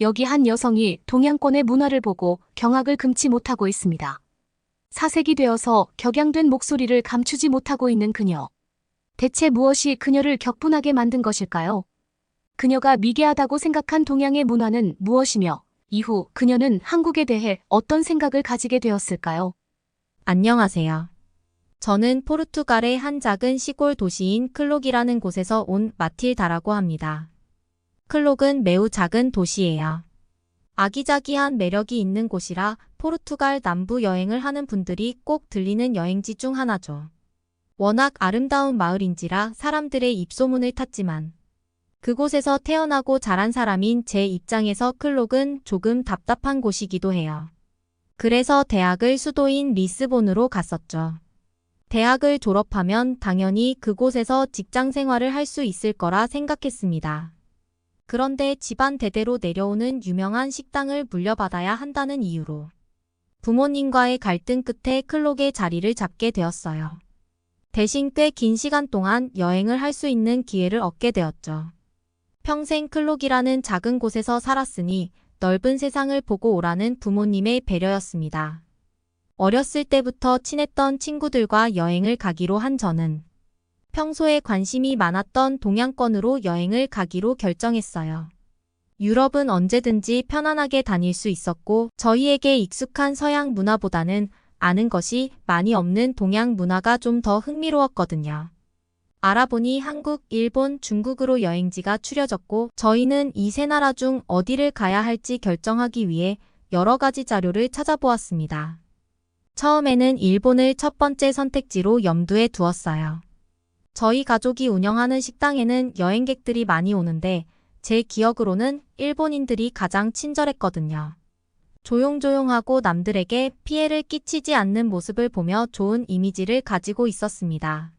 여기 한 여성이 동양권의 문화를 보고 경악을 금치 못하고 있습니다. 사색이 되어서 격양된 목소리를 감추지 못하고 있는 그녀. 대체 무엇이 그녀를 격분하게 만든 것일까요? 그녀가 미개하다고 생각한 동양의 문화는 무엇이며 이후 그녀는 한국에 대해 어떤 생각을 가지게 되었을까요? 안녕하세요. 저는 포르투갈의 한 작은 시골 도시인 클록이라는 곳에서 온 마틸다라고 합니다. 클록은 매우 작은 도시예요. 아기자기한 매력이 있는 곳이라 포르투갈 남부 여행을 하는 분들이 꼭 들리는 여행지 중 하나죠. 워낙 아름다운 마을인지라 사람들의 입소문을 탔지만 그곳에서 태어나고 자란 사람인 제 입장에서 클록은 조금 답답한 곳이기도 해요. 그래서 대학을 수도인 리스본으로 갔었죠. 대학을 졸업하면 당연히 그곳에서 직장 생활을 할 수 있을 거라 생각했습니다. 그런데 집안 대대로 내려오는 유명한 식당을 물려받아야 한다는 이유로 부모님과의 갈등 끝에 클록의 자리를 잡게 되었어요. 대신 꽤 긴 시간 동안 여행을 할 수 있는 기회를 얻게 되었죠. 평생 클록이라는 작은 곳에서 살았으니 넓은 세상을 보고 오라는 부모님의 배려였습니다. 어렸을 때부터 친했던 친구들과 여행을 가기로 한 저는 평소에 관심이 많았던 동양권으로 여행을 가기로 결정했어요. 유럽은 언제든지 편안하게 다닐 수 있었고 저희에게 익숙한 서양 문화보다는 아는 것이 많이 없는 동양 문화가 좀 더 흥미로웠거든요. 알아보니 한국, 일본, 중국으로 여행지가 추려졌고 저희는 이 세 나라 중 어디를 가야 할지 결정하기 위해 여러 가지 자료를 찾아보았습니다. 처음에는 일본을 첫 번째 선택지로 염두에 두었어요. 저희 가족이 운영하는 식당에는 여행객들이 많이 오는데 제 기억으로는 일본인들이 가장 친절했거든요. 조용조용하고 남들에게 피해를 끼치지 않는 모습을 보며 좋은 이미지를 가지고 있었습니다.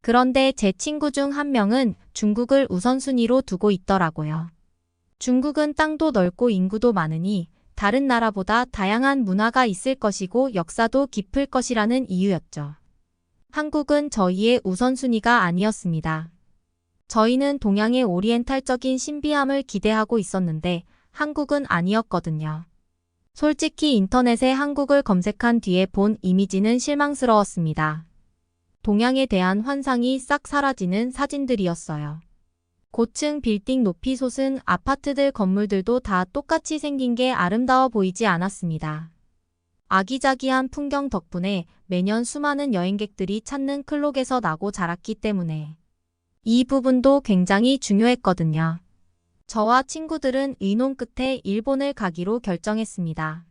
그런데 제 친구 중 한 명은 중국을 우선순위로 두고 있더라고요. 중국은 땅도 넓고 인구도 많으니 다른 나라보다 다양한 문화가 있을 것이고 역사도 깊을 것이라는 이유였죠. 한국은 저희의 우선순위가 아니었습니다. 저희는 동양의 오리엔탈적인 신비함을 기대하고 있었는데 한국은 아니었거든요. 솔직히 인터넷에 한국을 검색한 뒤에 본 이미지는 실망스러웠습니다. 동양에 대한 환상이 싹 사라지는 사진들이었어요. 고층 빌딩 높이 솟은 아파트들 건물들도 다 똑같이 생긴 게 아름다워 보이지 않았습니다. 아기자기한 풍경 덕분에 매년 수많은 여행객들이 찾는 클록에서 나고 자랐기 때문에 이 부분도 굉장히 중요했거든요. 저와 친구들은 의논 끝에 일본을 가기로 결정했습니다.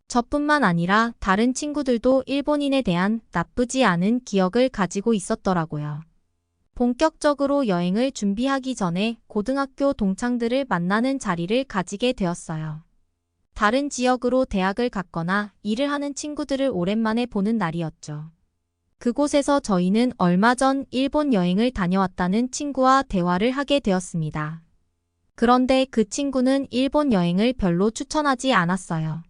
저뿐만 아니라 다른 친구들도 일본인에 대한 나쁘지 않은 기억을 가지고 있었더라고요. 본격적으로 여행을 준비하기 전에 고등학교 동창들을 만나는 자리를 가지게 되었어요. 다른 지역으로 대학을 갔거나 일을 하는 친구들을 오랜만에 보는 날이었죠. 그곳에서 저희는 얼마 전 일본 여행을 다녀왔다는 친구와 대화를 하게 되었습니다. 그런데 그 친구는 일본 여행을 별로 추천하지 않았어요.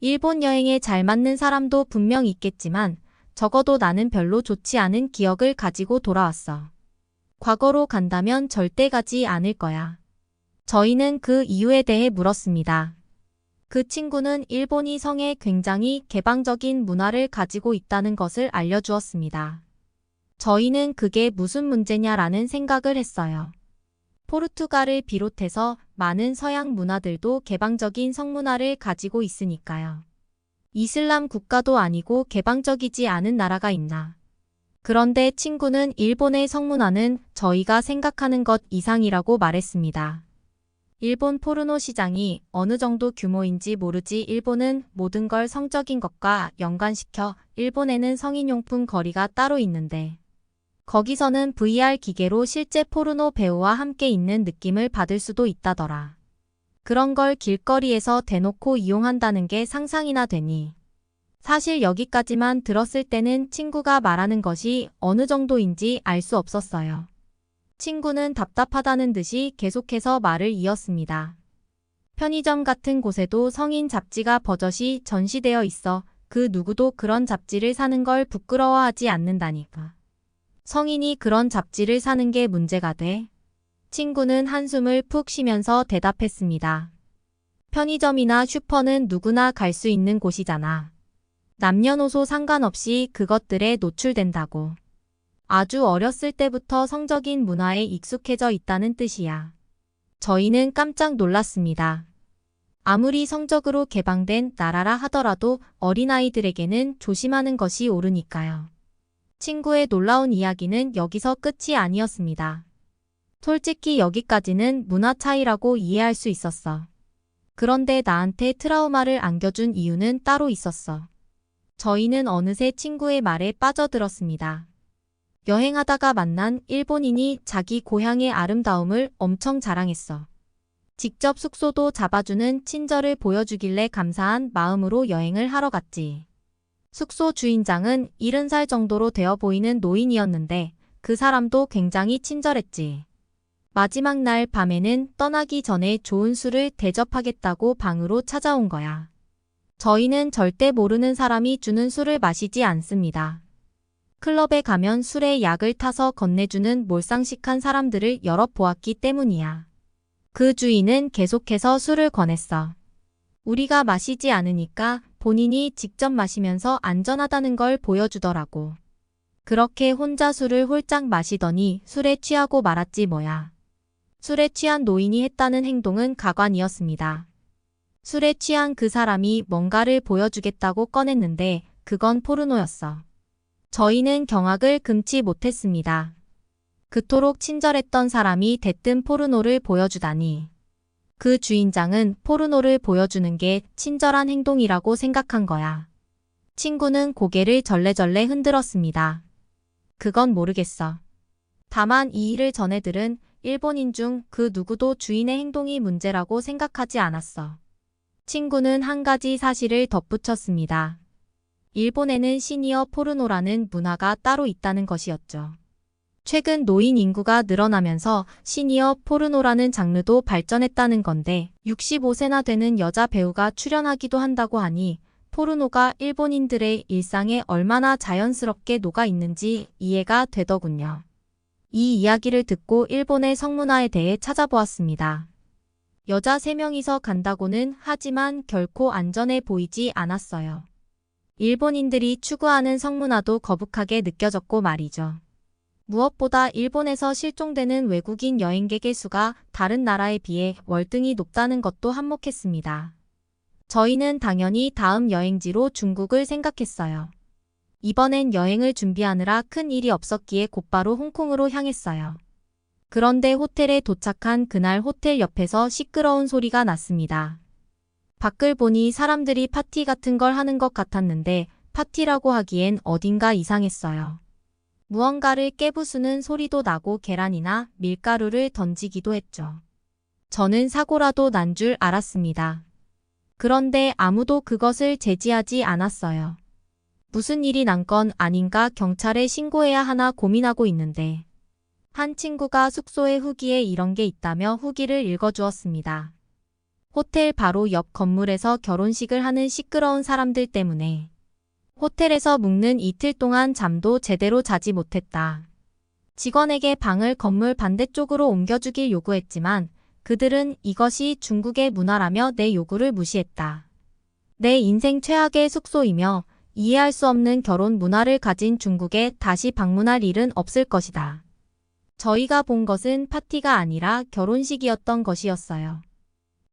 일본 여행에 잘 맞는 사람도 분명 있겠지만 적어도 나는 별로 좋지 않은 기억을 가지고 돌아왔어. 과거로 간다면 절대 가지 않을 거야. 저희는 그 이유에 대해 물었습니다. 그 친구는 일본이 성에 굉장히 개방적인 문화를 가지고 있다는 것을 알려주었습니다. 저희는 그게 무슨 문제냐라는 생각을 했어요. 포르투갈을 비롯해서 많은 서양 문화들도 개방적인 성문화를 가지고 있으니까요. 이슬람 국가도 아니고 개방적이지 않은 나라가 있나. 그런데 친구는 일본의 성문화는 저희가 생각하는 것 이상이라고 말했습니다. 일본 포르노 시장이 어느 정도 규모인지 모르지 일본은 모든 걸 성적인 것과 연관시켜 일본에는 성인용품 거리가 따로 있는데 거기서는 VR 기계로 실제 포르노 배우와 함께 있는 느낌을 받을 수도 있다더라. 그런 걸 길거리에서 대놓고 이용한다는 게 상상이나 되니. 사실 여기까지만 들었을 때는 친구가 말하는 것이 어느 정도인지 알 수 없었어요. 친구는 답답하다는 듯이 계속해서 말을 이었습니다. 편의점 같은 곳에도 성인 잡지가 버젓이 전시되어 있어 그 누구도 그런 잡지를 사는 걸 부끄러워하지 않는다니까. 성인이 그런 잡지를 사는 게 문제가 돼? 친구는 한숨을 푹 쉬면서 대답했습니다. 편의점이나 슈퍼는 누구나 갈 수 있는 곳이잖아. 남녀노소 상관없이 그것들에 노출된다고. 아주 어렸을 때부터 성적인 문화에 익숙해져 있다는 뜻이야. 저희는 깜짝 놀랐습니다. 아무리 성적으로 개방된 나라라 하더라도 어린아이들에게는 조심하는 것이 옳으니까요. 친구의 놀라운 이야기는 여기서 끝이 아니었습니다. 솔직히 여기까지는 문화 차이라고 이해할 수 있었어. 그런데 나한테 트라우마를 안겨준 이유는 따로 있었어. 저희는 어느새 친구의 말에 빠져들었습니다. 여행하다가 만난 일본인이 자기 고향의 아름다움을 엄청 자랑했어. 직접 숙소도 잡아주는 친절을 보여주길래 감사한 마음으로 여행을 하러 갔지. 숙소 주인장은 70살 정도로 되어 보이는 노인이었는데 그 사람도 굉장히 친절했지. 마지막 날 밤에는 떠나기 전에 좋은 술을 대접하겠다고 방으로 찾아온 거야. 저희는 절대 모르는 사람이 주는 술을 마시지 않습니다. 클럽에 가면 술에 약을 타서 건네주는 몰상식한 사람들을 여러 보았기 때문이야. 그 주인은 계속해서 술을 권했어. 우리가 마시지 않으니까 본인이 직접 마시면서 안전하다는 걸 보여주더라고. 그렇게 혼자 술을 홀짝 마시더니 술에 취하고 말았지 뭐야. 술에 취한 노인이 했다는 행동은 가관이었습니다. 술에 취한 그 사람이 뭔가를 보여주겠다고 꺼냈는데 그건 포르노였어. 저희는 경악을 금치 못했습니다. 그토록 친절했던 사람이 대뜸 포르노를 보여주다니. 그 주인장은 포르노를 보여주는 게 친절한 행동이라고 생각한 거야. 친구는 고개를 절레절레 흔들었습니다. 그건 모르겠어. 다만 이 일을 전해 들은 일본인 중 그 누구도 주인의 행동이 문제라고 생각하지 않았어. 친구는 한 가지 사실을 덧붙였습니다. 일본에는 시니어 포르노라는 문화가 따로 있다는 것이었죠. 최근 노인 인구가 늘어나면서 시니어 포르노라는 장르도 발전했다는 건데 65세나 되는 여자 배우가 출연하기도 한다고 하니 포르노가 일본인들의 일상에 얼마나 자연스럽게 녹아 있는지 이해가 되더군요. 이 이야기를 듣고 일본의 성문화에 대해 찾아보았습니다. 여자 3명이서 간다고는 하지만 결코 안전해 보이지 않았어요. 일본인들이 추구하는 성문화도 거북하게 느껴졌고 말이죠. 무엇보다 일본에서 실종되는 외국인 여행객의 수가 다른 나라에 비해 월등히 높다는 것도 한몫했습니다. 저희는 당연히 다음 여행지로 중국을 생각했어요. 이번엔 여행을 준비하느라 큰 일이 없었기에 곧바로 홍콩으로 향했어요. 그런데 호텔에 도착한 그날 호텔 옆에서 시끄러운 소리가 났습니다. 밖을 보니 사람들이 파티 같은 걸 하는 것 같았는데 파티라고 하기엔 어딘가 이상했어요. 무언가를 깨부수는 소리도 나고 계란이나 밀가루를 던지기도 했죠. 저는 사고라도 난 줄 알았습니다. 그런데 아무도 그것을 제지하지 않았어요. 무슨 일이 난 건 아닌가 경찰에 신고해야 하나 고민하고 있는데 한 친구가 숙소에 후기에 이런 게 있다며 후기를 읽어주었습니다. 호텔 바로 옆 건물에서 결혼식을 하는 시끄러운 사람들 때문에 호텔에서 묵는 이틀 동안 잠도 제대로 자지 못했다. 직원에게 방을 건물 반대쪽으로 옮겨주길 요구했지만 그들은 이것이 중국의 문화라며 내 요구를 무시했다. 내 인생 최악의 숙소이며 이해할 수 없는 결혼 문화를 가진 중국에 다시 방문할 일은 없을 것이다. 저희가 본 것은 파티가 아니라 결혼식이었던 것이었어요.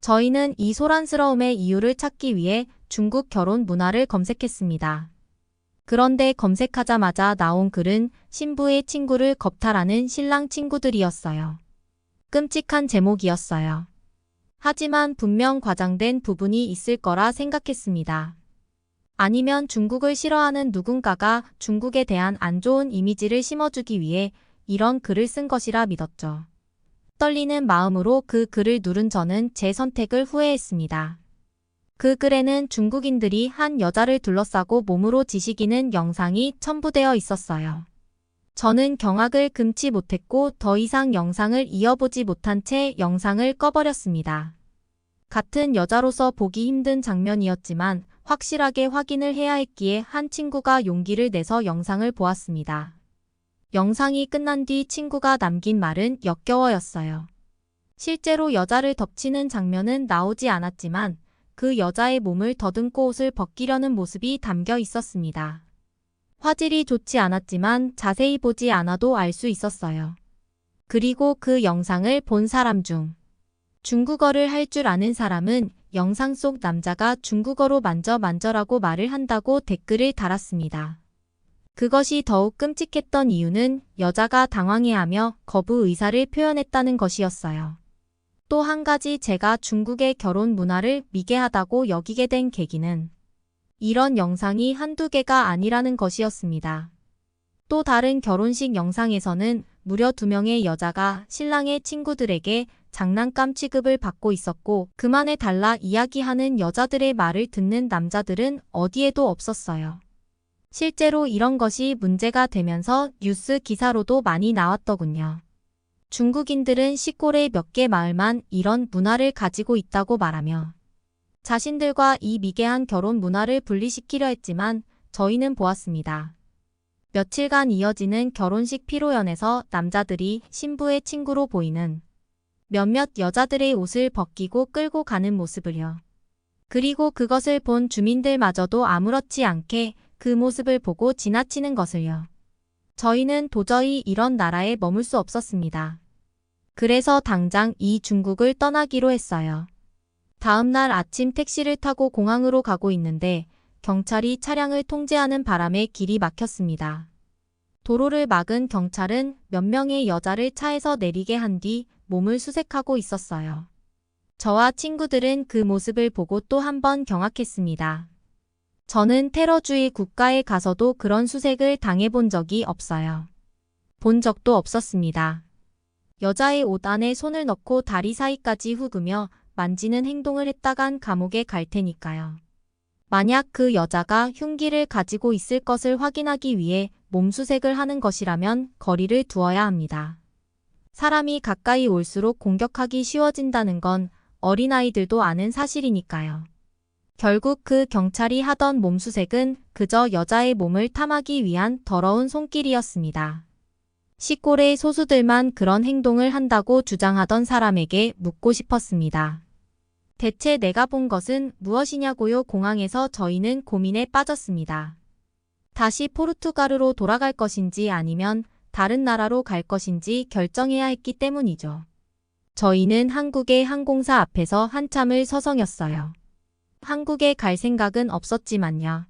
저희는 이 소란스러움의 이유를 찾기 위해 중국 결혼 문화를 검색했습니다. 그런데 검색하자마자 나온 글은 신부의 친구를 겁탈하는 신랑 친구들이었어요. 끔찍한 제목이었어요. 하지만 분명 과장된 부분이 있을 거라 생각했습니다. 아니면 중국을 싫어하는 누군가가 중국에 대한 안 좋은 이미지를 심어주기 위해 이런 글을 쓴 것이라 믿었죠. 떨리는 마음으로 그 글을 누른 저는 제 선택을 후회했습니다. 그 글에는 중국인들이 한 여자를 둘러싸고 몸으로 지시기는 영상이 첨부되어 있었어요. 저는 경악을 금치 못했고 더 이상 영상을 이어보지 못한 채 영상을 꺼버렸습니다. 같은 여자로서 보기 힘든 장면이었지만 확실하게 확인을 해야 했기에 한 친구가 용기를 내서 영상을 보았습니다. 영상이 끝난 뒤 친구가 남긴 말은 역겨워였어요. 실제로 여자를 덮치는 장면은 나오지 않았지만 그 여자의 몸을 더듬고 옷을 벗기려는 모습이 담겨 있었습니다. 화질이 좋지 않았지만 자세히 보지 않아도 알 수 있었어요. 그리고 그 영상을 본 사람 중 중국어를 할 줄 아는 사람은 영상 속 남자가 중국어로 만져라고 말을 한다고 댓글을 달았습니다. 그것이 더욱 끔찍했던 이유는 여자가 당황해하며 거부 의사를 표현했다는 것이었어요. 또 한 가지 제가 중국의 결혼 문화를 미개하다고 여기게 된 계기는 이런 영상이 한두 개가 아니라는 것이었습니다. 또 다른 결혼식 영상에서는 무려 2명의 여자가 신랑의 친구들에게 장난감 취급을 받고 있었고 그만해 달라 이야기하는 여자들의 말을 듣는 남자들은 어디에도 없었어요. 실제로 이런 것이 문제가 되면서 뉴스 기사로도 많이 나왔더군요. 중국인들은 시골의 몇 개 마을만 이런 문화를 가지고 있다고 말하며 자신들과 이 미개한 결혼 문화를 분리시키려 했지만 저희는 보았습니다. 며칠간 이어지는 결혼식 피로연에서 남자들이 신부의 친구로 보이는 몇몇 여자들의 옷을 벗기고 끌고 가는 모습을요. 그리고 그것을 본 주민들마저도 아무렇지 않게 그 모습을 보고 지나치는 것을요. 저희는 도저히 이런 나라에 머물 수 없었습니다. 그래서 당장 이 중국을 떠나기로 했어요. 다음 날 아침 택시를 타고 공항으로 가고 있는데 경찰이 차량을 통제하는 바람에 길이 막혔습니다. 도로를 막은 경찰은 몇 명의 여자를 차에서 내리게 한 뒤 몸을 수색하고 있었어요. 저와 친구들은 그 모습을 보고 또 한 번 경악했습니다. 저는 테러주의 국가에 가서도 그런 수색을 당해본 적이 없어요. 본 적도 없었습니다. 여자의 옷 안에 손을 넣고 다리 사이까지 훅으며 만지는 행동을 했다간 감옥에 갈 테니까요. 만약 그 여자가 흉기를 가지고 있을 것을 확인하기 위해 몸수색을 하는 것이라면 거리를 두어야 합니다. 사람이 가까이 올수록 공격하기 쉬워진다는 건 어린아이들도 아는 사실이니까요. 결국 그 경찰이 하던 몸수색은 그저 여자의 몸을 탐하기 위한 더러운 손길이었습니다. 시골의 소수들만 그런 행동을 한다고 주장하던 사람에게 묻고 싶었습니다. 대체 내가 본 것은 무엇이냐고요? 공항에서 저희는 고민에 빠졌습니다. 다시 포르투갈으로 돌아갈 것인지 아니면 다른 나라로 갈 것인지 결정해야 했기 때문이죠. 저희는 한국의 항공사 앞에서 한참을 서성였어요. 한국에 갈 생각은 없었지만요.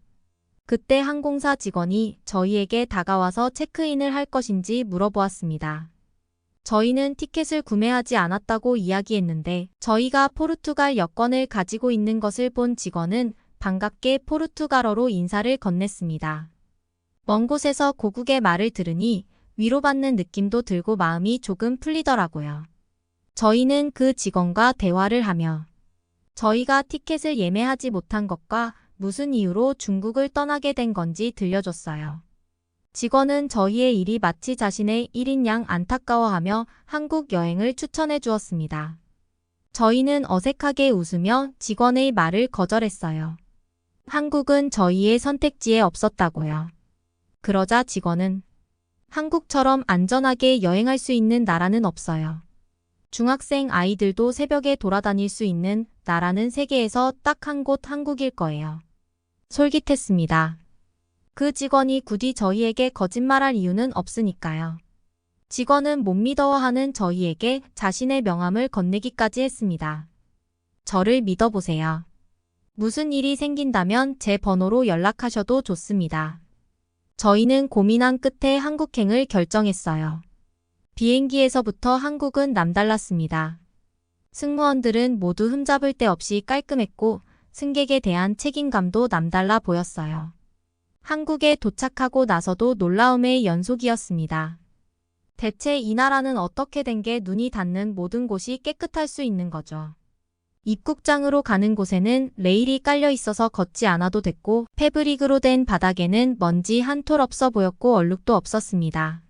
그때 항공사 직원이 저희에게 다가와서 체크인을 할 것인지 물어보았습니다. 저희는 티켓을 구매하지 않았다고 이야기했는데 저희가 포르투갈 여권을 가지고 있는 것을 본 직원은 반갑게 포르투갈어로 인사를 건넸습니다. 먼 곳에서 고국의 말을 들으니 위로받는 느낌도 들고 마음이 조금 풀리더라고요. 저희는 그 직원과 대화를 하며 저희가 티켓을 예매하지 못한 것과 무슨 이유로 중국을 떠나게 된 건지 들려줬어요. 직원은 저희의 일이 마치 자신의 일인 양 안타까워하며 한국 여행을 추천해 주었습니다. 저희는 어색하게 웃으며 직원의 말을 거절했어요. 한국은 저희의 선택지에 없었다고요. 그러자 직원은 한국처럼 안전하게 여행할 수 있는 나라는 없어요. 중학생 아이들도 새벽에 돌아다닐 수 있는 나라는 세계에서 딱 한 곳 한국일 거예요. 솔깃했습니다. 그 직원이 굳이 저희에게 거짓말할 이유는 없으니까요. 직원은 못 믿어하는 저희에게 자신의 명함을 건네기까지 했습니다. 저를 믿어보세요. 무슨 일이 생긴다면 제 번호로 연락하셔도 좋습니다. 저희는 고민한 끝에 한국행을 결정했어요. 비행기에서부터 한국은 남달랐습니다. 승무원들은 모두 흠잡을 데 없이 깔끔했고 승객에 대한 책임감도 남달라 보였어요. 한국에 도착하고 나서도 놀라움의 연속이었습니다. 대체 이 나라는 어떻게 된 게 눈이 닿는 모든 곳이 깨끗할 수 있는 거죠. 입국장으로 가는 곳에는 레일이 깔려 있어서 걷지 않아도 됐고 패브릭으로 된 바닥에는 먼지 한 톨 없어 보였고 얼룩도 없었습니다.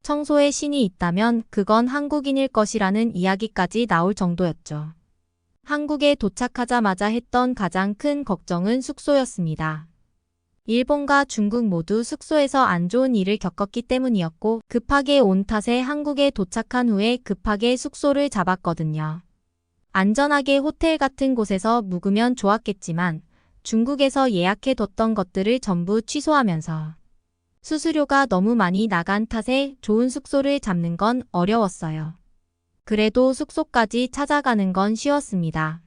청소에 신이 있다면 그건 한국인일 것이라는 이야기까지 나올 정도였죠. 한국에 도착하자마자 했던 가장 큰 걱정은 숙소였습니다. 일본과 중국 모두 숙소에서 안 좋은 일을 겪었기 때문이었고 급하게 온 탓에 한국에 도착한 후에 급하게 숙소를 잡았거든요. 안전하게 호텔 같은 곳에서 묵으면 좋았겠지만 중국에서 예약해뒀던 것들을 전부 취소하면서 수수료가 너무 많이 나간 탓에 좋은 숙소를 잡는 건 어려웠어요. 그래도 숙소까지 찾아가는 건 쉬웠습니다.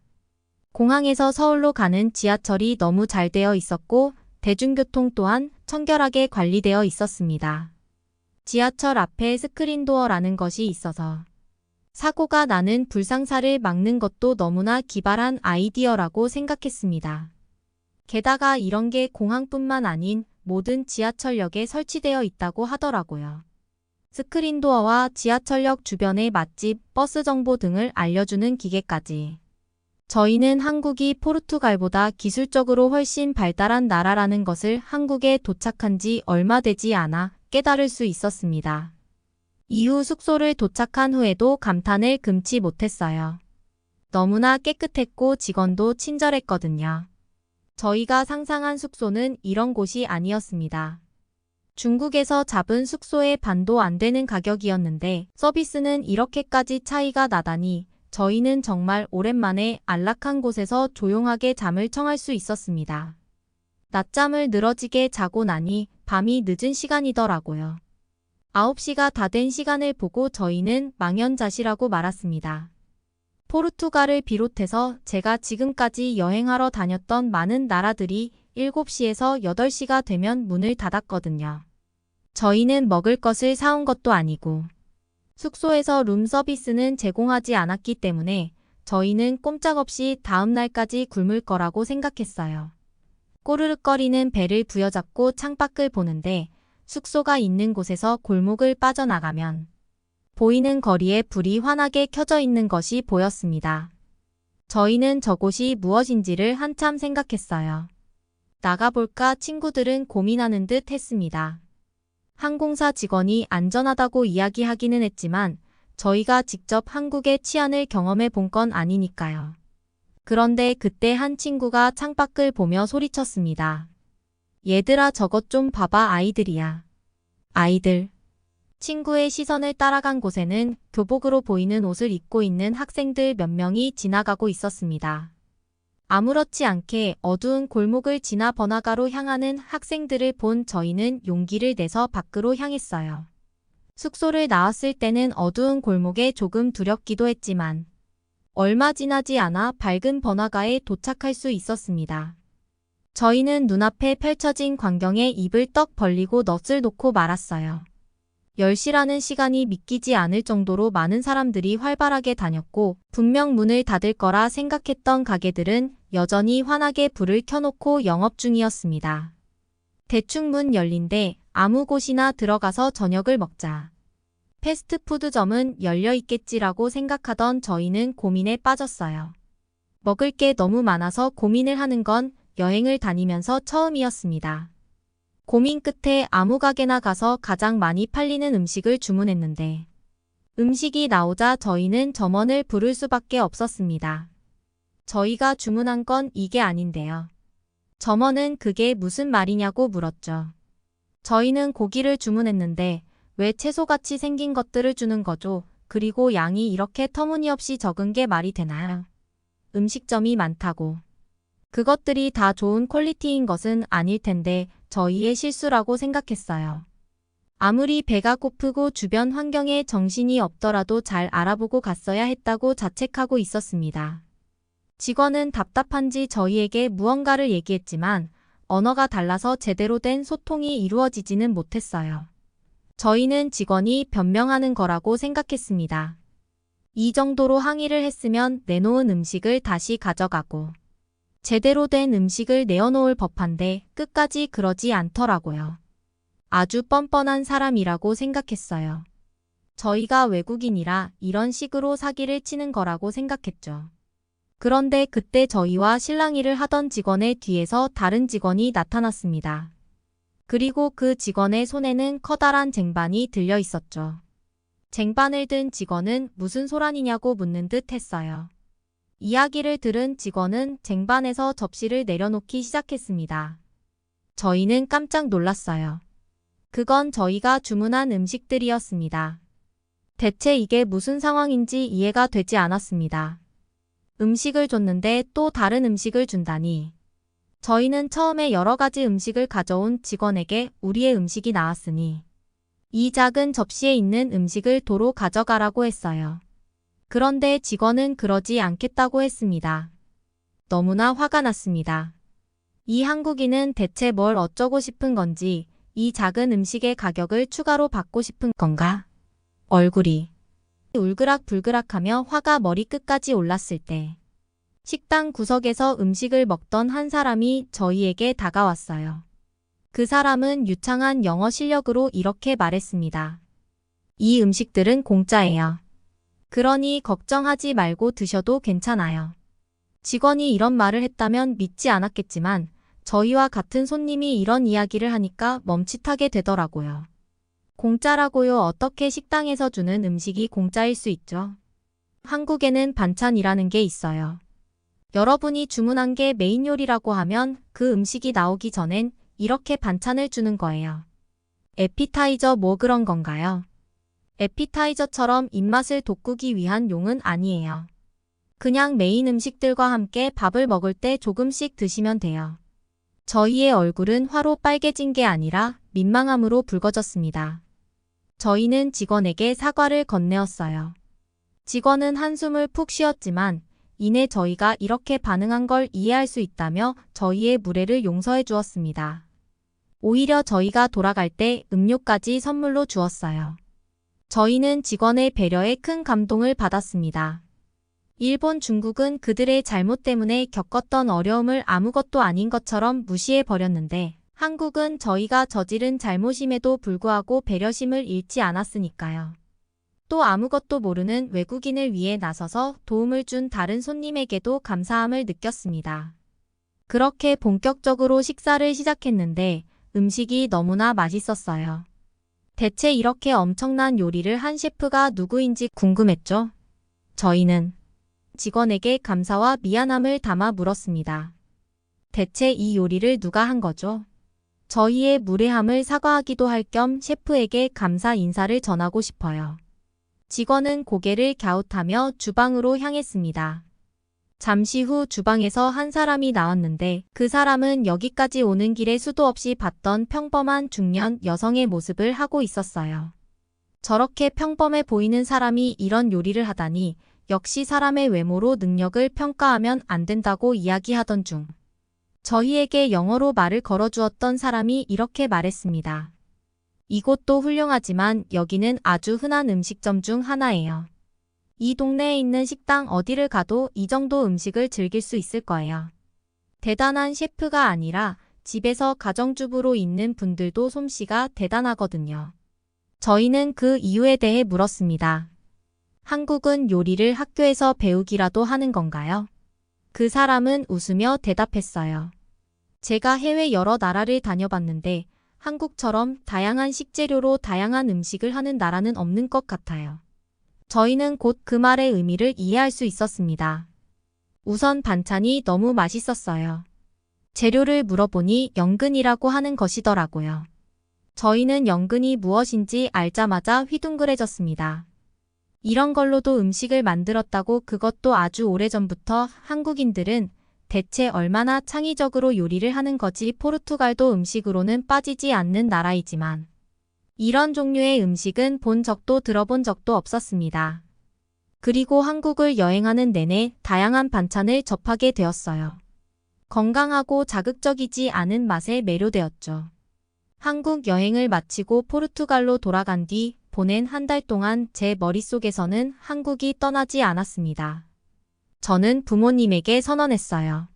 공항에서 서울로 가는 지하철이 너무 잘 되어 있었고 대중교통 또한 청결하게 관리되어 있었습니다. 지하철 앞에 스크린도어라는 것이 있어서 사고가 나는 불상사를 막는 것도 너무나 기발한 아이디어라고 생각했습니다. 게다가 이런 게 공항뿐만 아닌 모든 지하철역에 설치되어 있다고 하더라고요. 스크린도어와 지하철역 주변의 맛집, 버스 정보 등을 알려주는 기계까지. 저희는 한국이 포르투갈보다 기술적으로 훨씬 발달한 나라라는 것을 한국에 도착한 지 얼마 되지 않아 깨달을 수 있었습니다. 이후 숙소를 도착한 후에도 감탄을 금치 못했어요. 너무나 깨끗했고 직원도 친절했거든요. 저희가 상상한 숙소는 이런 곳이 아니었습니다. 중국에서 잡은 숙소의 반도 안 되는 가격이었는데 서비스는 이렇게까지 차이가 나다니 저희는 정말 오랜만에 안락한 곳에서 조용하게 잠을 청할 수 있었습니다. 낮잠을 늘어지게 자고 나니 밤이 늦은 시간이더라고요. 9시가 다 된 시간을 보고 저희는 망연자실하고 말았습니다. 포르투갈을 비롯해서 제가 지금까지 여행하러 다녔던 많은 나라들이 7시에서 8시가 되면 문을 닫았거든요. 저희는 먹을 것을 사온 것도 아니고 숙소에서 룸 서비스는 제공하지 않았기 때문에 저희는 꼼짝없이 다음 날까지 굶을 거라고 생각했어요. 꼬르륵거리는 배를 부여잡고 창밖을 보는데 숙소가 있는 곳에서 골목을 빠져나가면 보이는 거리에 불이 환하게 켜져 있는 것이 보였습니다. 저희는 저곳이 무엇인지를 한참 생각했어요. 나가볼까 친구들은 고민하는 듯 했습니다. 항공사 직원이 안전하다고 이야기하기는 했지만 저희가 직접 한국의 치안을 경험해 본 건 아니니까요. 그런데 그때 한 친구가 창밖을 보며 소리쳤습니다. 얘들아 저것 좀 봐봐 아이들이야. 아이들. 친구의 시선을 따라간 곳에는 교복으로 보이는 옷을 입고 있는 학생들 몇 명이 지나가고 있었습니다. 아무렇지 않게 어두운 골목을 지나 번화가로 향하는 학생들을 본 저희는 용기를 내서 밖으로 향했어요. 숙소를 나왔을 때는 어두운 골목에 조금 두렵기도 했지만 얼마 지나지 않아 밝은 번화가에 도착할 수 있었습니다. 저희는 눈앞에 펼쳐진 광경에 입을 떡 벌리고 넋을 놓고 말았어요. 10시라는 시간이 믿기지 않을 정도로 많은 사람들이 활발하게 다녔고 분명 문을 닫을 거라 생각했던 가게들은 여전히 환하게 불을 켜놓고 영업 중이었습니다. 대충 문 열린데 아무 곳이나 들어가서 저녁을 먹자. 패스트푸드점은 열려 있겠지라고 생각하던 저희는 고민에 빠졌어요. 먹을 게 너무 많아서 고민을 하는 건 여행을 다니면서 처음이었습니다. 고민 끝에 아무 가게나 가서 가장 많이 팔리는 음식을 주문했는데 음식이 나오자 저희는 점원을 부를 수밖에 없었습니다. 저희가 주문한 건 이게 아닌데요. 점원은 그게 무슨 말이냐고 물었죠. 저희는 고기를 주문했는데 왜 채소같이 생긴 것들을 주는 거죠? 그리고 양이 이렇게 터무니없이 적은 게 말이 되나요? 음식점이 많다고. 그것들이 다 좋은 퀄리티인 것은 아닐 텐데 저희의 실수라고 생각했어요. 아무리 배가 고프고 주변 환경에 정신이 없더라도 잘 알아보고 갔어야 했다고 자책하고 있었습니다. 직원은 답답한지 저희에게 무언가를 얘기했지만 언어가 달라서 제대로 된 소통이 이루어지지는 못했어요. 저희는 직원이 변명하는 거라고 생각했습니다. 이 정도로 항의를 했으면 내놓은 음식을 다시 가져가고 제대로 된 음식을 내어놓을 법한데 끝까지 그러지 않더라고요. 아주 뻔뻔한 사람이라고 생각했어요. 저희가 외국인이라 이런 식으로 사기를 치는 거라고 생각했죠. 그런데 그때 저희와 실랑이를 하던 직원의 뒤에서 다른 직원이 나타났습니다. 그리고 그 직원의 손에는 커다란 쟁반이 들려 있었죠. 쟁반을 든 직원은 무슨 소란이냐고 묻는 듯 했어요. 이야기를 들은 직원은 쟁반에서 접시를 내려놓기 시작했습니다. 저희는 깜짝 놀랐어요. 그건 저희가 주문한 음식들이었습니다. 대체 이게 무슨 상황인지 이해가 되지 않았습니다. 음식을 줬는데 또 다른 음식을 준다니. 저희는 처음에 여러 가지 음식을 가져온 직원에게 우리의 음식이 나왔으니 이 작은 접시에 있는 음식을 도로 가져가라고 했어요. 그런데 직원은 그러지 않겠다고 했습니다. 너무나 화가 났습니다. 이 한국인은 대체 뭘 어쩌고 싶은 건지, 이 작은 음식의 가격을 추가로 받고 싶은 건가? 얼굴이 울그락불그락하며 화가 머리끝까지 올랐을 때 식당 구석에서 음식을 먹던 한 사람이 저희에게 다가왔어요. 그 사람은 유창한 영어 실력으로 이렇게 말했습니다. 이 음식들은 공짜예요. 그러니 걱정하지 말고 드셔도 괜찮아요. 직원이 이런 말을 했다면 믿지 않았겠지만 저희와 같은 손님이 이런 이야기를 하니까 멈칫하게 되더라고요. 공짜라고요? 어떻게 식당에서 주는 음식이 공짜일 수 있죠? 한국에는 반찬이라는 게 있어요. 여러분이 주문한 게 메인 요리라고 하면 그 음식이 나오기 전엔 이렇게 반찬을 주는 거예요. 에피타이저 뭐 그런 건가요? 에피타이저처럼 입맛을 돋구기 위한 용은 아니에요. 그냥 메인 음식들과 함께 밥을 먹을 때 조금씩 드시면 돼요. 저희의 얼굴은 화로 빨개진 게 아니라 민망함으로 붉어졌습니다. 저희는 직원에게 사과를 건네었어요. 직원은 한숨을 푹 쉬었지만 이내 저희가 이렇게 반응한 걸 이해할 수 있다며 저희의 무례를 용서해 주었습니다. 오히려 저희가 돌아갈 때 음료까지 선물로 주었어요. 저희는 직원의 배려에 큰 감동을 받았습니다. 일본, 중국은 그들의 잘못 때문에 겪었던 어려움을 아무것도 아닌 것처럼 무시해 버렸는데 한국은 저희가 저지른 잘못임에도 불구하고 배려심을 잃지 않았으니까요. 또 아무것도 모르는 외국인을 위해 나서서 도움을 준 다른 손님에게도 감사함을 느꼈습니다. 그렇게 본격적으로 식사를 시작했는데 음식이 너무나 맛있었어요. 대체 이렇게 엄청난 요리를 한 셰프가 누구인지 궁금했죠? 저희는 직원에게 감사와 미안함을 담아 물었습니다. 대체 이 요리를 누가 한 거죠? 저희의 무례함을 사과하기도 할 겸 셰프에게 감사 인사를 전하고 싶어요. 직원은 고개를 갸웃하며 주방으로 향했습니다. 잠시 후 주방에서 한 사람이 나왔는데 그 사람은 여기까지 오는 길에 수도 없이 봤던 평범한 중년 여성의 모습을 하고 있었어요. 저렇게 평범해 보이는 사람이 이런 요리를 하다니 역시 사람의 외모로 능력을 평가하면 안 된다고 이야기하던 중 저희에게 영어로 말을 걸어주었던 사람이 이렇게 말했습니다. 이곳도 훌륭하지만 여기는 아주 흔한 음식점 중 하나예요. 이 동네에 있는 식당 어디를 가도 이 정도 음식을 즐길 수 있을 거예요. 대단한 셰프가 아니라 집에서 가정주부로 있는 분들도 솜씨가 대단하거든요. 저희는 그 이유에 대해 물었습니다. 한국은 요리를 학교에서 배우기라도 하는 건가요? 그 사람은 웃으며 대답했어요. 제가 해외 여러 나라를 다녀봤는데 한국처럼 다양한 식재료로 다양한 음식을 하는 나라는 없는 것 같아요. 저희는 곧 그 말의 의미를 이해할 수 있었습니다. 우선 반찬이 너무 맛있었어요. 재료를 물어보니 연근이라고 하는 것이더라고요. 저희는 연근이 무엇인지 알자마자 휘둥그레졌습니다. 이런 걸로도 음식을 만들었다고 그것도 아주 오래전부터 한국인들은 대체 얼마나 창의적으로 요리를 하는 거지 포르투갈도 음식으로는 빠지지 않는 나라이지만 이런 종류의 음식은 본 적도 들어본 적도 없었습니다. 그리고 한국을 여행하는 내내 다양한 반찬을 접하게 되었어요. 건강하고 자극적이지 않은 맛에 매료되었죠. 한국 여행을 마치고 포르투갈로 돌아간 뒤 보낸 한 달 동안 제 머릿속에서는 한국이 떠나지 않았습니다. 저는 부모님에게 선언했어요.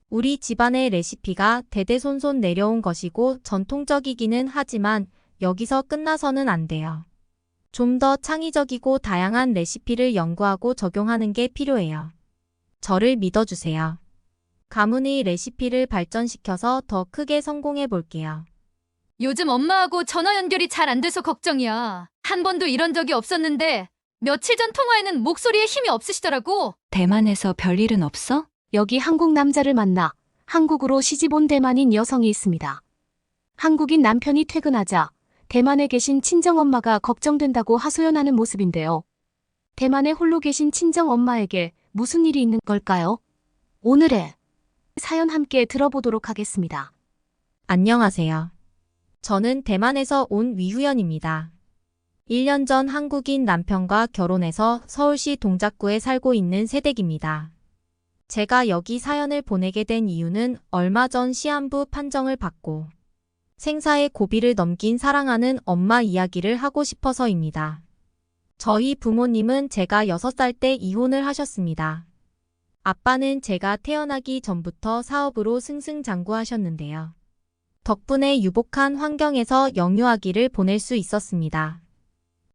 우리 집안의 레시피가 대대손손 내려온 것이고 전통적이기는 하지만 여기서 끝나서는 안 돼요. 좀 더 창의적이고 다양한 레시피를 연구하고 적용하는 게 필요해요. 저를 믿어주세요. 가문의 레시피를 발전시켜서 더 크게 성공해 볼게요. 요즘 엄마하고 전화 연결이 잘 안 돼서 걱정이야. 한 번도 이런 적이 없었는데 며칠 전 통화에는 목소리에 힘이 없으시더라고. 대만에서 별일은 없어? 여기 한국 남자를 만나 한국으로 시집 온 대만인 여성이 있습니다. 한국인 남편이 퇴근하자 대만에 계신 친정엄마가 걱정된다고 하소연하는 모습인데요. 대만에 홀로 계신 친정엄마에게 무슨 일이 있는 걸까요? 오늘의 사연 함께 들어보도록 하겠습니다. 안녕하세요. 저는 대만에서 온 위후연입니다. 1년 전 한국인 남편과 결혼해서 서울시 동작구에 살고 있는 새댁입니다. 제가 여기 사연을 보내게 된 이유는 얼마 전 시한부 판정을 받고 생사의 고비를 넘긴 사랑하는 엄마 이야기를 하고 싶어서입니다. 저희 부모님은 제가 6살 때 이혼을 하셨습니다. 아빠는 제가 태어나기 전부터 사업으로 승승장구하셨는데요. 덕분에 유복한 환경에서 영유아기를 보낼 수 있었습니다.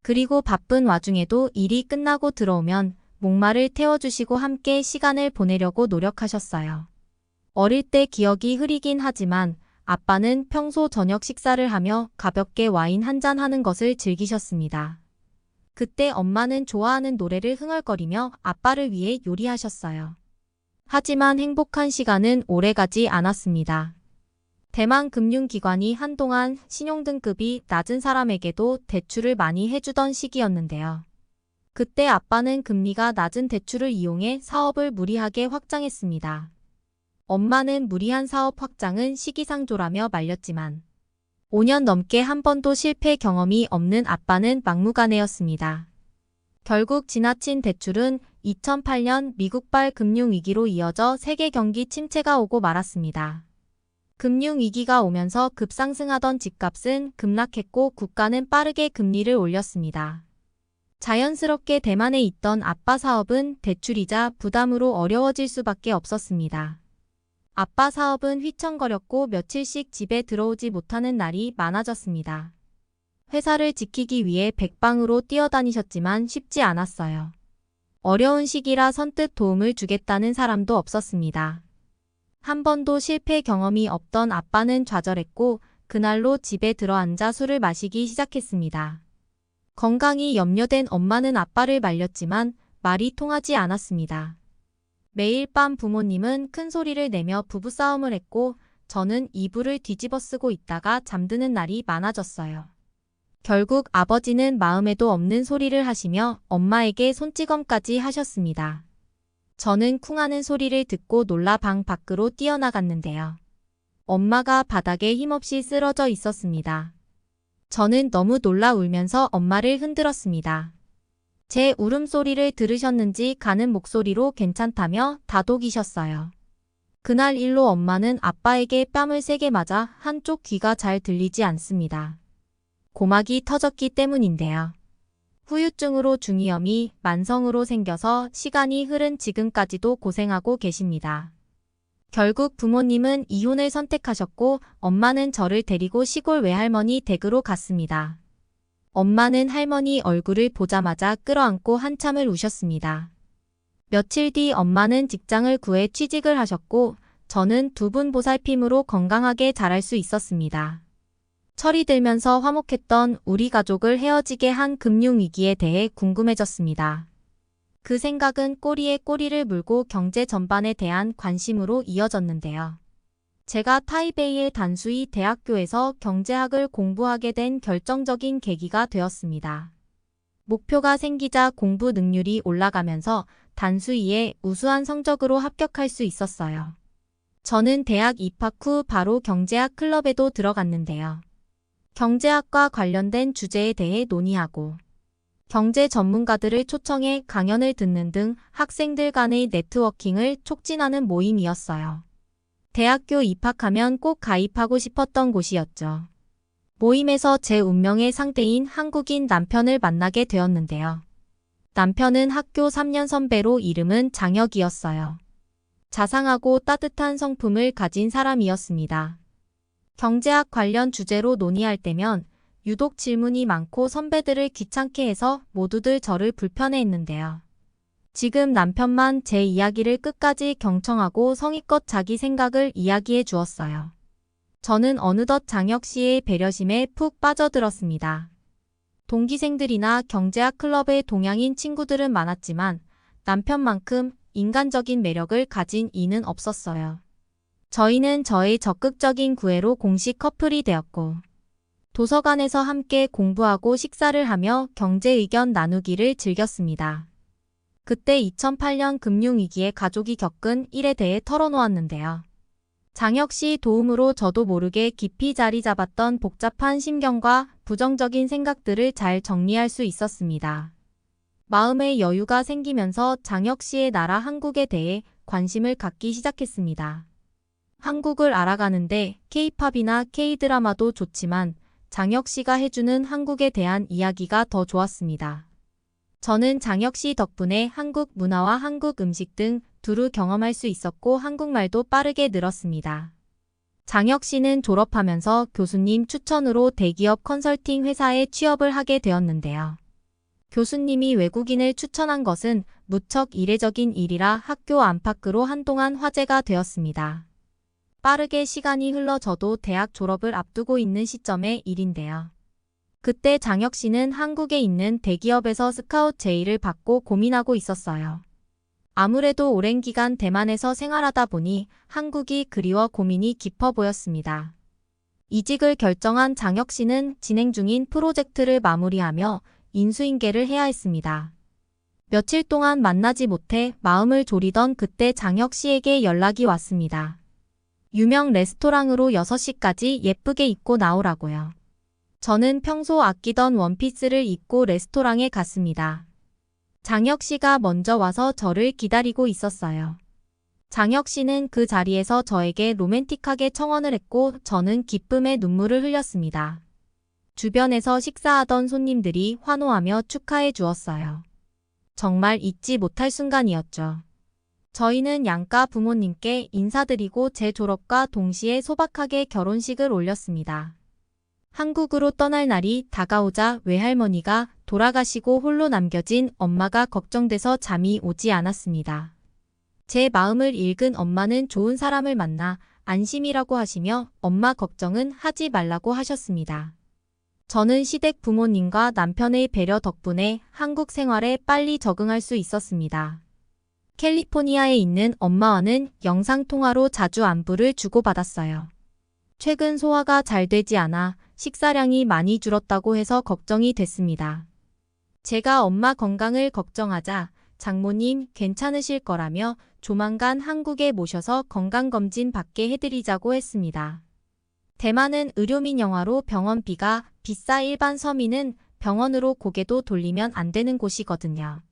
그리고 바쁜 와중에도 일이 끝나고 들어오면 목마를 태워주시고 함께 시간을 보내려고 노력하셨어요. 어릴 때 기억이 흐리긴 하지만 아빠는 평소 저녁 식사를 하며 가볍게 와인 한잔 하는 것을 즐기셨습니다. 그때 엄마는 좋아하는 노래를 흥얼거리며 아빠를 위해 요리하셨어요. 하지만 행복한 시간은 오래가지 않았습니다. 대만 금융기관이 한동안 신용등급이 낮은 사람에게도 대출을 많이 해주던 시기였는데요. 그때 아빠는 금리가 낮은 대출을 이용해 사업을 무리하게 확장했습니다. 엄마는 무리한 사업 확장은 시기상조라며 말렸지만 5년 넘게 한 번도 실패 경험이 없는 아빠는 막무가내였습니다. 결국 지나친 대출은 2008년 미국발 금융위기로 이어져 세계 경기 침체가 오고 말았습니다. 금융위기가 오면서 급상승하던 집값은 급락했고 국가는 빠르게 금리를 올렸습니다. 자연스럽게 대만에 있던 아빠 사업은 대출이자 부담으로 어려워질 수밖에 없었습니다. 아빠 사업은 휘청거렸고 며칠씩 집에 들어오지 못하는 날이 많아졌습니다. 회사를 지키기 위해 백방으로 뛰어다니셨지만 쉽지 않았어요. 어려운 시기라 선뜻 도움을 주겠다는 사람도 없었습니다. 한 번도 실패 경험이 없던 아빠는 좌절했고 그날로 집에 들어앉아 술을 마시기 시작했습니다. 건강이 염려된 엄마는 아빠를 말렸지만 말이 통하지 않았습니다. 매일 밤 부모님은 큰 소리를 내며 부부싸움을 했고 저는 이불을 뒤집어 쓰고 있다가 잠드는 날이 많아졌어요. 결국 아버지는 마음에도 없는 소리를 하시며 엄마에게 손찌검까지 하셨습니다. 저는 쿵하는 소리를 듣고 놀라 방 밖으로 뛰어나갔는데요. 엄마가 바닥에 힘없이 쓰러져 있었습니다. 저는 너무 놀라 울면서 엄마를 흔들었습니다. 제 울음소리를 들으셨는지 가는 목소리로 괜찮다며 다독이셨어요. 그날 일로 엄마는 아빠에게 뺨을 세게 맞아 한쪽 귀가 잘 들리지 않습니다. 고막이 터졌기 때문인데요. 후유증으로 중이염이 만성으로 생겨서 시간이 흐른 지금까지도 고생하고 계십니다. 결국 부모님은 이혼을 선택하셨고 엄마는 저를 데리고 시골 외할머니 댁으로 갔습니다. 엄마는 할머니 얼굴을 보자마자 끌어안고 한참을 우셨습니다. 며칠 뒤 엄마는 직장을 구해 취직을 하셨고 저는 두 분 보살핌으로 건강하게 자랄 수 있었습니다. 철이 들면서 화목했던 우리 가족을 헤어지게 한 금융위기에 대해 궁금해졌습니다. 그 생각은 꼬리에 꼬리를 물고 경제 전반에 대한 관심으로 이어졌는데요. 제가 타이베이의 단수이 대학교에서 경제학을 공부하게 된 결정적인 계기가 되었습니다. 목표가 생기자 공부 능률이 올라가면서 단수이에 우수한 성적으로 합격할 수 있었어요. 저는 대학 입학 후 바로 경제학 클럽에도 들어갔는데요. 경제학과 관련된 주제에 대해 논의하고 경제 전문가들을 초청해 강연을 듣는 등 학생들 간의 네트워킹을 촉진하는 모임이었어요. 대학교 입학하면 꼭 가입하고 싶었던 곳이었죠. 모임에서 제 운명의 상대인 한국인 남편을 만나게 되었는데요. 남편은 학교 3년 선배로 이름은 장혁이었어요. 자상하고 따뜻한 성품을 가진 사람이었습니다. 경제학 관련 주제로 논의할 때면 유독 질문이 많고 선배들을 귀찮게 해서 모두들 저를 불편해했는데요. 지금 남편만 제 이야기를 끝까지 경청하고 성의껏 자기 생각을 이야기해 주었어요. 저는 어느덧 장혁 씨의 배려심에 푹 빠져들었습니다. 동기생들이나 경제학 클럽의 동양인 친구들은 많았지만 남편만큼 인간적인 매력을 가진 이는 없었어요. 저희는 저의 적극적인 구애로 공식 커플이 되었고, 도서관에서 함께 공부하고 식사를 하며 경제 의견 나누기를 즐겼습니다. 그때 2008년 금융위기에 가족이 겪은 일에 대해 털어놓았는데요. 장혁 씨 도움으로 저도 모르게 깊이 자리 잡았던 복잡한 심경과 부정적인 생각들을 잘 정리할 수 있었습니다. 마음의 여유가 생기면서 장혁 씨의 나라 한국에 대해 관심을 갖기 시작했습니다. 한국을 알아가는데 K-팝이나 K-드라마도 좋지만 장혁 씨가 해주는 한국에 대한 이야기가 더 좋았습니다. 저는 장혁 씨 덕분에 한국 문화와 한국 음식 등 두루 경험할 수 있었고 한국말도 빠르게 늘었습니다. 장혁 씨는 졸업하면서 교수님 추천으로 대기업 컨설팅 회사에 취업을 하게 되었는데요. 교수님이 외국인을 추천한 것은 무척 이례적인 일이라 학교 안팎으로 한동안 화제가 되었습니다. 빠르게 시간이 흘러 저도 대학 졸업을 앞두고 있는 시점의 일인데요. 그때 장혁 씨는 한국에 있는 대기업에서 스카웃 제의를 받고 고민하고 있었어요. 아무래도 오랜 기간 대만에서 생활하다 보니 한국이 그리워 고민이 깊어 보였습니다. 이직을 결정한 장혁 씨는 진행 중인 프로젝트를 마무리하며 인수인계를 해야 했습니다. 며칠 동안 만나지 못해 마음을 졸이던 그때 장혁 씨에게 연락이 왔습니다. 유명 레스토랑으로 6시까지 예쁘게 입고 나오라고요. 저는 평소 아끼던 원피스를 입고 레스토랑에 갔습니다. 장혁 씨가 먼저 와서 저를 기다리고 있었어요. 장혁 씨는 그 자리에서 저에게 로맨틱하게 청혼을 했고 저는 기쁨의 눈물을 흘렸습니다. 주변에서 식사하던 손님들이 환호하며 축하해 주었어요. 정말 잊지 못할 순간이었죠. 저희는 양가 부모님께 인사드리고 제 졸업과 동시에 소박하게 결혼식을 올렸습니다. 한국으로 떠날 날이 다가오자 외할머니가 돌아가시고 홀로 남겨진 엄마가 걱정돼서 잠이 오지 않았습니다. 제 마음을 읽은 엄마는 좋은 사람을 만나 안심이라고 하시며 엄마 걱정은 하지 말라고 하셨습니다. 저는 시댁 부모님과 남편의 배려 덕분에 한국 생활에 빨리 적응할 수 있었습니다. 캘리포니아에 있는 엄마와는 영상통화로 자주 안부를 주고받았어요. 최근 소화가 잘 되지 않아 식사량이 많이 줄었다고 해서 걱정이 됐습니다. 제가 엄마 건강을 걱정하자 장모님 괜찮으실 거라며 조만간 한국에 모셔서 건강검진 받게 해드리자고 했습니다. 대만은 의료민영화로 병원비가 비싸 일반 서민은 병원으로 고개도 돌리면 안 되는 곳이거든요.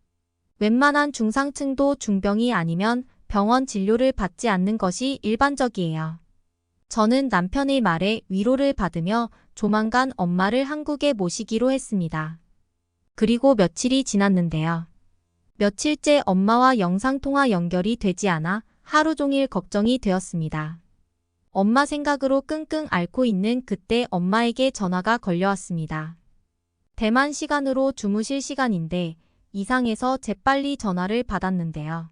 웬만한 중상층도 중병이 아니면 병원 진료를 받지 않는 것이 일반적이에요. 저는 남편의 말에 위로를 받으며 조만간 엄마를 한국에 모시기로 했습니다. 그리고 며칠이 지났는데요. 며칠째 엄마와 영상통화 연결이 되지 않아 하루 종일 걱정이 되었습니다. 엄마 생각으로 끙끙 앓고 있는 그때 엄마에게 전화가 걸려왔습니다. 대만 시간으로 주무실 시간인데 이상해서 재빨리 전화를 받았는데요.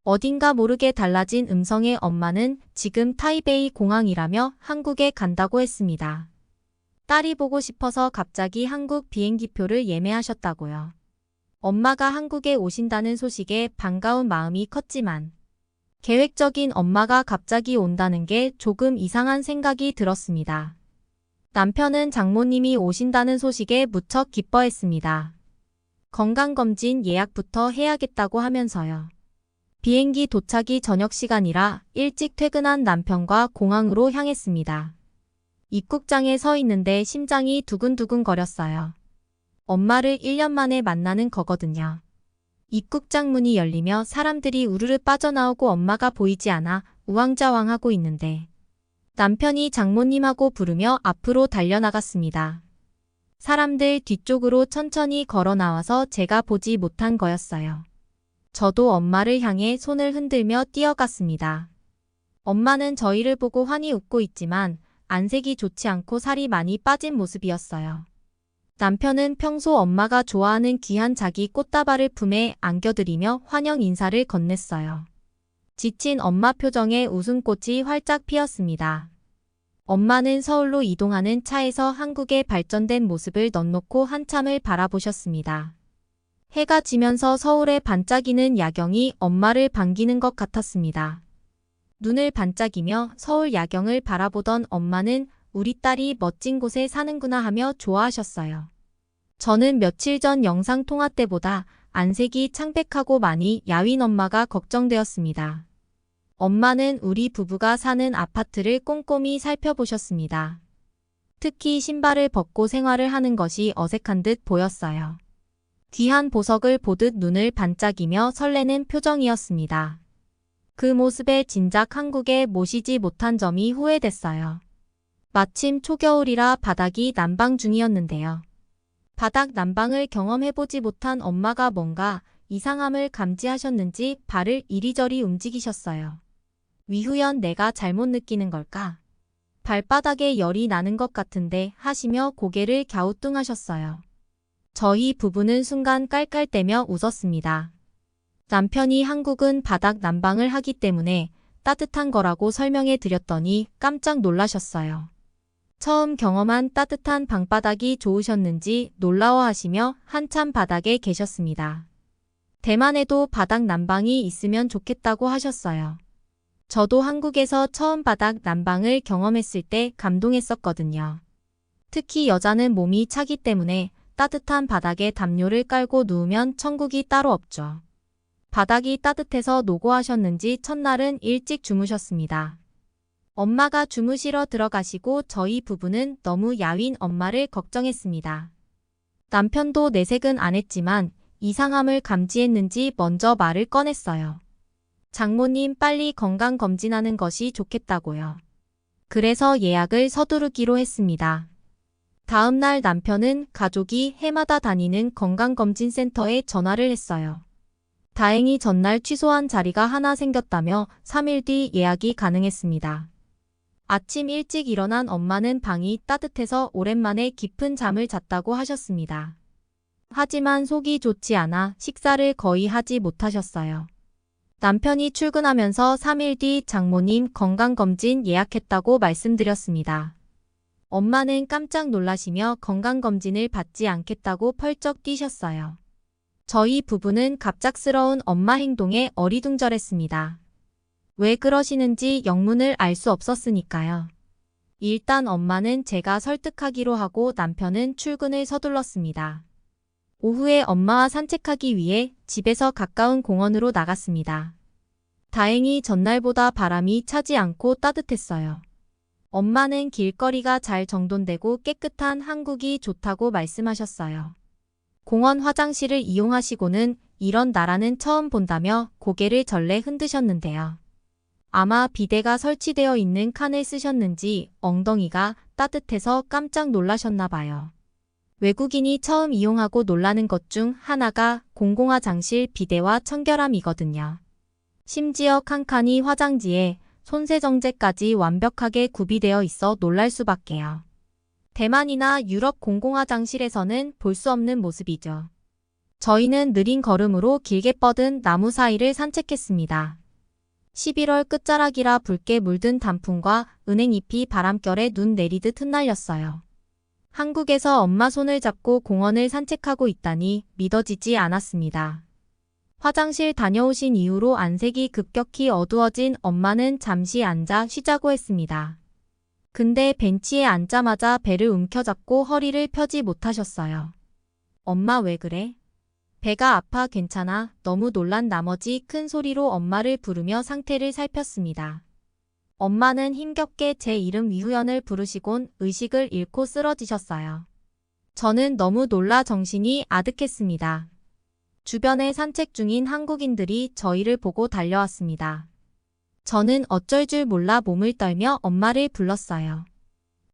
어딘가 모르게 달라진 음성의 엄마는 지금 타이베이 공항이라며 한국에 간다고 했습니다. 딸이 보고 싶어서 갑자기 한국 비행기표를 예매하셨다고요. 엄마가 한국에 오신다는 소식에 반가운 마음이 컸지만 계획적인 엄마가 갑자기 온다는 게 조금 이상한 생각이 들었습니다. 남편은 장모님이 오신다는 소식에 무척 기뻐했습니다. 건강검진 예약부터 해야겠다고 하면서요. 비행기 도착이 저녁 시간이라 일찍 퇴근한 남편과 공항으로 향했습니다. 입국장에 서 있는데 심장이 두근두근 거렸어요. 엄마를 1년 만에 만나는 거거든요. 입국장 문이 열리며 사람들이 우르르 빠져나오고 엄마가 보이지 않아 우왕좌왕하고 있는데 남편이 장모님하고 부르며 앞으로 달려나갔습니다. 사람들 뒤쪽으로 천천히 걸어 나와서 제가 보지 못한 거였어요. 저도 엄마를 향해 손을 흔들며 뛰어갔습니다. 엄마는 저희를 보고 환히 웃고 있지만 안색이 좋지 않고 살이 많이 빠진 모습이었어요. 남편은 평소 엄마가 좋아하는 귀한 자기 꽃다발을 품에 안겨드리며 환영 인사를 건넸어요. 지친 엄마 표정에 웃음꽃이 활짝 피었습니다. 엄마는 서울로 이동하는 차에서 한국의 발전된 모습을 넉넉히 한참을 바라보셨습니다. 해가 지면서 서울에 반짝이는 야경이 엄마를 반기는 것 같았습니다. 눈을 반짝이며 서울 야경을 바라보던 엄마는 우리 딸이 멋진 곳에 사는구나 하며 좋아하셨어요. 저는 며칠 전 영상 통화 때보다 안색이 창백하고 많이 야윈 엄마가 걱정되었습니다. 엄마는 우리 부부가 사는 아파트를 꼼꼼히 살펴보셨습니다. 특히 신발을 벗고 생활을 하는 것이 어색한 듯 보였어요. 귀한 보석을 보듯 눈을 반짝이며 설레는 표정이었습니다. 그 모습에 진작 한국에 모시지 못한 점이 후회됐어요. 마침 초겨울이라 바닥이 난방 중이었는데요. 바닥 난방을 경험해보지 못한 엄마가 뭔가 이상함을 감지하셨는지 발을 이리저리 움직이셨어요. 위후연 내가 잘못 느끼는 걸까? 발바닥에 열이 나는 것 같은데 하시며 고개를 갸우뚱하셨어요. 저희 부부는 순간 깔깔대며 웃었습니다. 남편이 한국은 바닥 난방을 하기 때문에 따뜻한 거라고 설명해 드렸더니 깜짝 놀라셨어요. 처음 경험한 따뜻한 방바닥이 좋으셨는지 놀라워하시며 한참 바닥에 계셨습니다. 대만에도 바닥 난방이 있으면 좋겠다고 하셨어요. 저도 한국에서 처음 바닥 난방을 경험했을 때 감동했었거든요. 특히 여자는 몸이 차기 때문에 따뜻한 바닥에 담요를 깔고 누우면 천국이 따로 없죠. 바닥이 따뜻해서 노고하셨는지 첫날은 일찍 주무셨습니다. 엄마가 주무시러 들어가시고 저희 부부는 너무 야윈 엄마를 걱정했습니다. 남편도 내색은 안 했지만 이상함을 감지했는지 먼저 말을 꺼냈어요. 장모님 빨리 건강검진하는 것이 좋겠다고요. 그래서 예약을 서두르기로 했습니다. 다음 날 남편은 가족이 해마다 다니는 건강검진센터에 전화를 했어요. 다행히 전날 취소한 자리가 하나 생겼다며 3일 뒤 예약이 가능했습니다. 아침 일찍 일어난 엄마는 방이 따뜻해서 오랜만에 깊은 잠을 잤다고 하셨습니다. 하지만 속이 좋지 않아 식사를 거의 하지 못하셨어요. 남편이 출근하면서 3일 뒤 장모님 건강검진 예약했다고 말씀드렸습니다. 엄마는 깜짝 놀라시며 건강검진을 받지 않겠다고 펄쩍 뛰셨어요. 저희 부부는 갑작스러운 엄마 행동에 어리둥절했습니다. 왜 그러시는지 영문을 알 수 없었으니까요. 일단 엄마는 제가 설득하기로 하고 남편은 출근을 서둘렀습니다. 오후에 엄마와 산책하기 위해 집에서 가까운 공원으로 나갔습니다. 다행히 전날보다 바람이 차지 않고 따뜻했어요. 엄마는 길거리가 잘 정돈되고 깨끗한 한국이 좋다고 말씀하셨어요. 공원 화장실을 이용하시고는 이런 나라는 처음 본다며 고개를 절레 흔드셨는데요. 아마 비데가 설치되어 있는 칸을 쓰셨는지 엉덩이가 따뜻해서 깜짝 놀라셨나 봐요. 외국인이 처음 이용하고 놀라는 것 중 하나가 공공화장실 비데와 청결함이거든요. 심지어 칸칸이 화장지에 손세정제까지 완벽하게 구비되어 있어 놀랄 수밖에요. 대만이나 유럽 공공화장실에서는 볼 수 없는 모습이죠. 저희는 느린 걸음으로 길게 뻗은 나무 사이를 산책했습니다. 11월 끝자락이라 붉게 물든 단풍과 은행잎이 바람결에 눈 내리듯 흩날렸어요. 한국에서 엄마 손을 잡고 공원을 산책하고 있다니 믿어지지 않았습니다. 화장실 다녀오신 이후로 안색이 급격히 어두워진 엄마는 잠시 앉아 쉬자고 했습니다. 근데 벤치에 앉자마자 배를 움켜잡고 허리를 펴지 못하셨어요. 엄마 왜 그래? 배가 아파 괜찮아? 너무 놀란 나머지 큰 소리로 엄마를 부르며 상태를 살폈습니다. 엄마는 힘겹게 제 이름 위후연을 부르시곤 의식을 잃고 쓰러지셨어요. 저는 너무 놀라 정신이 아득했습니다. 주변에 산책 중인 한국인들이 저희를 보고 달려왔습니다. 저는 어쩔 줄 몰라 몸을 떨며 엄마를 불렀어요.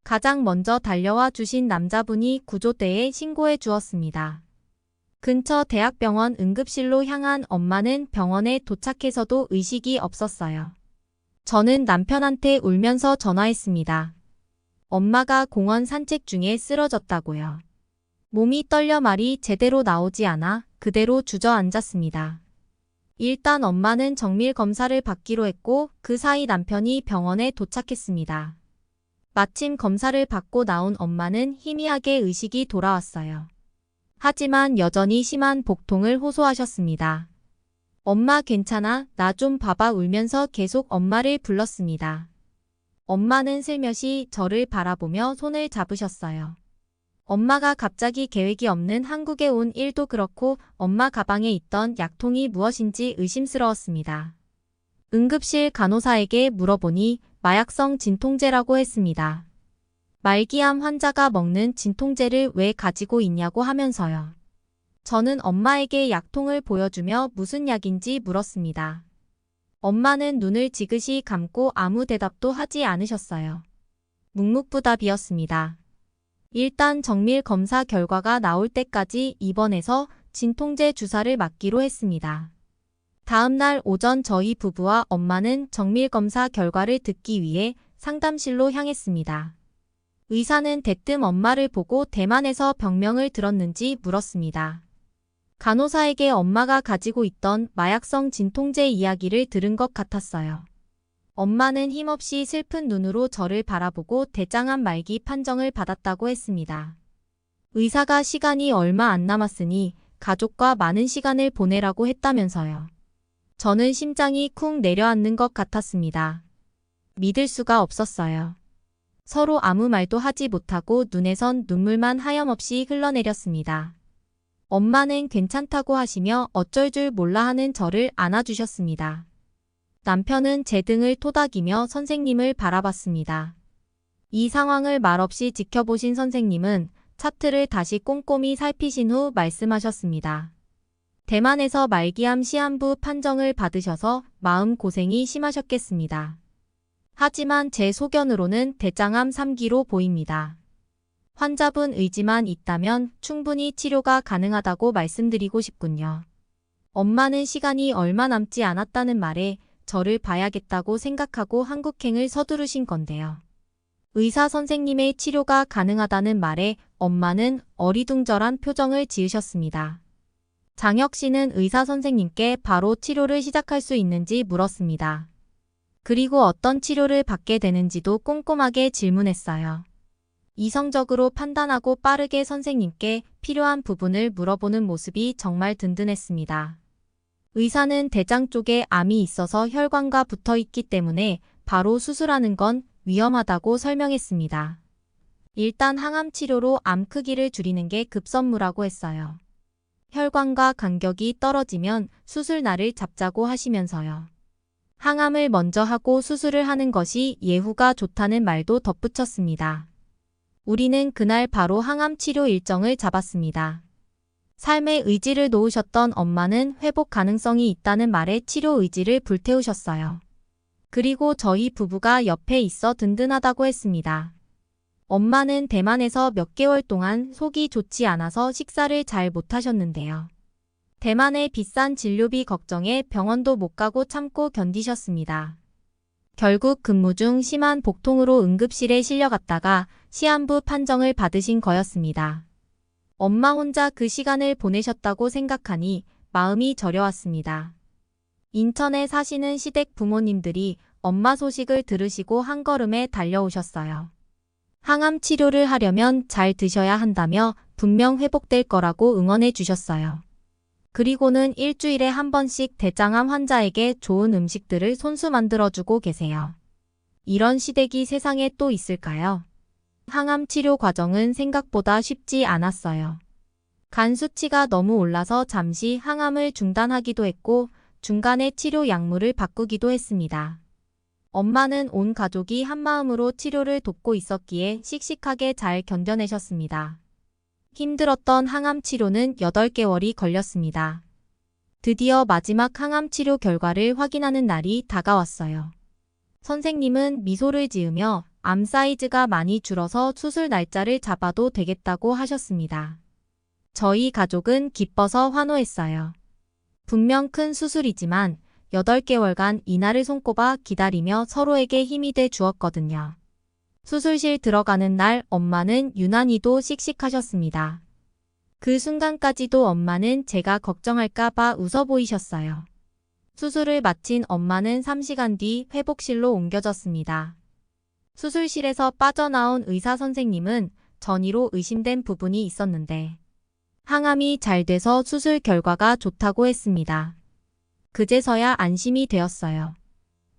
가장 먼저 달려와 주신 남자분이 구조대에 신고해 주었습니다. 근처 대학병원 응급실로 향한 엄마는 병원에 도착해서도 의식이 없었어요. 저는 남편한테 울면서 전화했습니다. 엄마가 공원 산책 중에 쓰러졌다고요. 몸이 떨려 말이 제대로 나오지 않아 그대로 주저앉았습니다. 일단 엄마는 정밀 검사를 받기로 했고 그 사이 남편이 병원에 도착했습니다. 마침 검사를 받고 나온 엄마는 희미하게 의식이 돌아왔어요. 하지만 여전히 심한 복통을 호소하셨습니다. 엄마 괜찮아? 나 좀 봐봐 울면서 계속 엄마를 불렀습니다. 엄마는 슬며시 저를 바라보며 손을 잡으셨어요. 엄마가 갑자기 계획이 없는 한국에 온 일도 그렇고 엄마 가방에 있던 약통이 무엇인지 의심스러웠습니다. 응급실 간호사에게 물어보니 마약성 진통제라고 했습니다. 말기암 환자가 먹는 진통제를 왜 가지고 있냐고 하면서요. 저는 엄마에게 약통을 보여주며 무슨 약인지 물었습니다. 엄마는 눈을 지그시 감고 아무 대답도 하지 않으셨어요. 묵묵부답이었습니다. 일단 정밀 검사 결과가 나올 때까지 입원해서 진통제 주사를 맞기로 했습니다. 다음 날 오전 저희 부부와 엄마는 정밀 검사 결과를 듣기 위해 상담실로 향했습니다. 의사는 대뜸 엄마를 보고 대만에서 병명을 들었는지 물었습니다. 간호사에게 엄마가 가지고 있던 마약성 진통제 이야기를 들은 것 같았어요. 엄마는 힘없이 슬픈 눈으로 저를 바라보고 대장암 말기 판정을 받았다고 했습니다. 의사가 시간이 얼마 안 남았으니 가족과 많은 시간을 보내라고 했다면서요. 저는 심장이 쿵 내려앉는 것 같았습니다. 믿을 수가 없었어요. 서로 아무 말도 하지 못하고 눈에선 눈물만 하염없이 흘러내렸습니다. 엄마는 괜찮다고 하시며 어쩔 줄 몰라 하는 저를 안아주셨습니다. 남편은 제 등을 토닥이며 선생님을 바라봤습니다. 이 상황을 말없이 지켜보신 선생님은 차트를 다시 꼼꼼히 살피신 후 말씀하셨습니다. 대만에서 말기암 시한부 판정을 받으셔서 마음고생이 심하셨겠습니다. 하지만 제 소견으로는 대장암 3기로 보입니다. 환자분 의지만 있다면 충분히 치료가 가능하다고 말씀드리고 싶군요. 엄마는 시간이 얼마 남지 않았다는 말에 저를 봐야겠다고 생각하고 한국행을 서두르신 건데요. 의사 선생님의 치료가 가능하다는 말에 엄마는 어리둥절한 표정을 지으셨습니다. 장혁 씨는 의사 선생님께 바로 치료를 시작할 수 있는지 물었습니다. 그리고 어떤 치료를 받게 되는지도 꼼꼼하게 질문했어요. 이성적으로 판단하고 빠르게 선생님께 필요한 부분을 물어보는 모습이 정말 든든했습니다. 의사는 대장 쪽에 암이 있어서 혈관과 붙어 있기 때문에 바로 수술하는 건 위험하다고 설명했습니다. 일단 항암 치료로 암 크기를 줄이는 게 급선무라고 했어요. 혈관과 간격이 떨어지면 수술 날을 잡자고 하시면서요. 항암을 먼저 하고 수술을 하는 것이 예후가 좋다는 말도 덧붙였습니다. 우리는 그날 바로 항암 치료 일정을 잡았습니다. 삶의 의지를 놓으셨던 엄마는 회복 가능성이 있다는 말에 치료 의지를 불태우셨어요. 그리고 저희 부부가 옆에 있어 든든하다고 했습니다. 엄마는 대만에서 몇 개월 동안 속이 좋지 않아서 식사를 잘 못하셨는데요. 대만의 비싼 진료비 걱정에 병원도 못 가고 참고 견디셨습니다. 결국 근무 중 심한 복통으로 응급실에 실려갔다가 시한부 판정을 받으신 거였습니다. 엄마 혼자 그 시간을 보내셨다고 생각하니 마음이 저려왔습니다. 인천에 사시는 시댁 부모님들이 엄마 소식을 들으시고 한 걸음에 달려오셨어요. 항암 치료를 하려면 잘 드셔야 한다며 분명 회복될 거라고 응원해 주셨어요. 그리고는 일주일에 한 번씩 대장암 환자에게 좋은 음식들을 손수 만들어주고 계세요. 이런 시댁이 세상에 또 있을까요? 항암 치료 과정은 생각보다 쉽지 않았어요. 간 수치가 너무 올라서 잠시 항암을 중단하기도 했고 중간에 치료 약물을 바꾸기도 했습니다. 엄마는 온 가족이 한마음으로 치료를 돕고 있었기에 씩씩하게 잘 견뎌내셨습니다. 힘들었던 항암 치료는 8개월이 걸렸습니다. 드디어 마지막 항암 치료 결과를 확인하는 날이 다가왔어요. 선생님은 미소를 지으며 암 사이즈가 많이 줄어서 수술 날짜를 잡아도 되겠다고 하셨습니다. 저희 가족은 기뻐서 환호했어요. 분명 큰 수술이지만 8개월간 이날을 손꼽아 기다리며 서로에게 힘이 돼 주었거든요. 수술실 들어가는 날 엄마는 유난히도 씩씩하셨습니다. 그 순간까지도 엄마는 제가 걱정할까봐 웃어 보이셨어요. 수술을 마친 엄마는 3시간 뒤 회복실로 옮겨졌습니다. 수술실에서 빠져나온 의사 선생님은 전이로 의심된 부분이 있었는데 항암이 잘 돼서 수술 결과가 좋다고 했습니다. 그제서야 안심이 되었어요.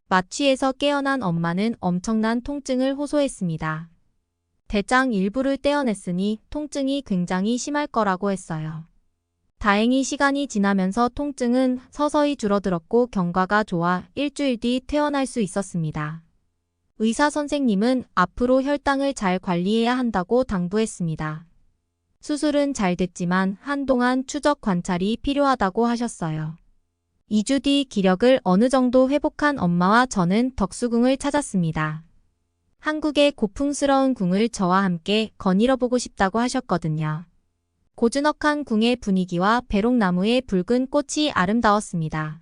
마취에서 깨어난 엄마는 엄청난 통증을 호소했습니다. 대장 일부를 떼어냈으니 통증이 굉장히 심할 거라고 했어요. 다행히 시간이 지나면서 통증은 서서히 줄어들었고 경과가 좋아 일주일 뒤 퇴원할 수 있었습니다. 의사 선생님은 앞으로 혈당을 잘 관리해야 한다고 당부했습니다. 수술은 잘 됐지만 한동안 추적 관찰이 필요하다고 하셨어요. 2주 뒤 기력을 어느 정도 회복한 엄마와 저는 덕수궁을 찾았습니다. 한국의 고풍스러운 궁을 저와 함께 거닐어보고 싶다고 하셨거든요. 고즈넉한 궁의 분위기와 배롱나무의 붉은 꽃이 아름다웠습니다.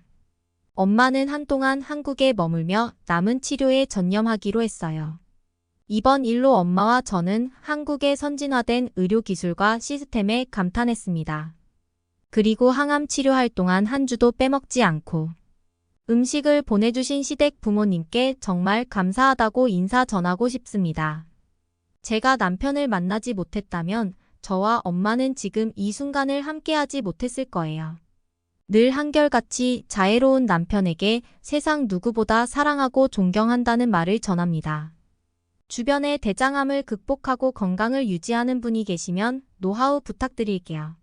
엄마는 한동안 한국에 머물며 남은 치료에 전념하기로 했어요. 이번 일로 엄마와 저는 한국의 선진화된 의료기술과 시스템에 감탄했습니다. 그리고 항암 치료할 동안 한 주도 빼먹지 않고 음식을 보내주신 시댁 부모님께 정말 감사하다고 인사 전하고 싶습니다. 제가 남편을 만나지 못했다면 저와 엄마는 지금 이 순간을 함께하지 못했을 거예요. 늘 한결같이 자애로운 남편에게 세상 누구보다 사랑하고 존경한다는 말을 전합니다. 주변에 대장암을 극복하고 건강을 유지하는 분이 계시면 노하우 부탁드릴게요.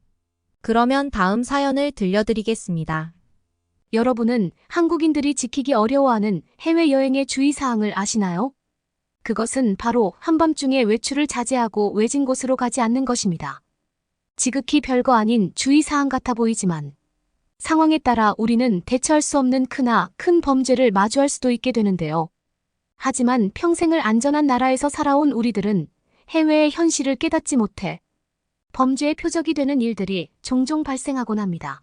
그러면 다음 사연을 들려드리겠습니다. 여러분은 한국인들이 지키기 어려워하는 해외여행의 주의사항을 아시나요? 그것은 바로 한밤중에 외출을 자제하고 외진 곳으로 가지 않는 것입니다. 지극히 별거 아닌 주의사항 같아 보이지만 상황에 따라 우리는 대처할 수 없는 크나 큰 범죄를 마주할 수도 있게 되는데요. 하지만 평생을 안전한 나라에서 살아온 우리들은 해외의 현실을 깨닫지 못해 범죄의 표적이 되는 일들이 종종 발생하곤 합니다.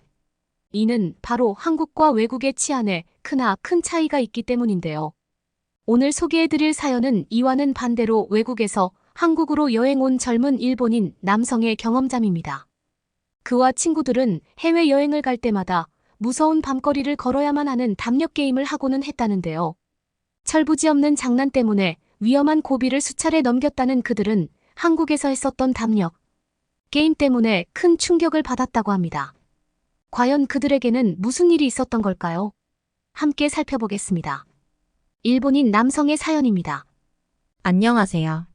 이는 바로 한국과 외국의 치안에 크나 큰 차이가 있기 때문인데요. 오늘 소개해드릴 사연은 이와는 반대로 외국에서 한국으로 여행 온 젊은 일본인 남성의 경험담입니다. 그와 친구들은 해외여행을 갈 때마다 무서운 밤거리를 걸어야만 하는 담력 게임을 하고는 했다는데요. 철부지없는 장난 때문에 위험한 고비를 수차례 넘겼다는 그들은 한국에서 했었던 담력 게임 때문에 큰 충격을 받았다고 합니다. 과연 그들에게는 무슨 일이 있었던 걸까요? 함께 살펴보겠습니다. 일본인 남성의 사연입니다. 안녕하세요.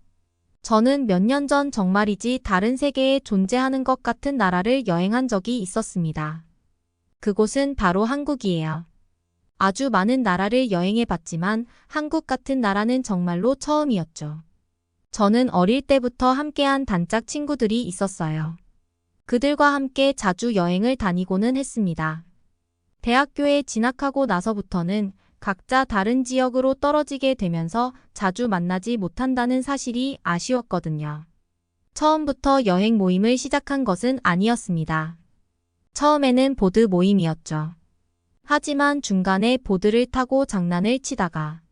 저는 몇 년 전 정말이지 다른 세계에 존재하는 것 같은 나라를 여행한 적이 있었습니다. 그곳은 바로 한국이에요. 아주 많은 나라를 여행해 봤지만 한국 같은 나라는 정말로 처음이었죠. 저는 어릴 때부터 함께한 단짝 친구들이 있었어요. 그들과 함께 자주 여행을 다니고는 했습니다. 대학교에 진학하고 나서부터는 각자 다른 지역으로 떨어지게 되면서 자주 만나지 못한다는 사실이 아쉬웠거든요. 처음부터 여행 모임을 시작한 것은 아니었습니다. 처음에는 보드 모임이었죠. 하지만 중간에 보드를 타고 장난을 치다가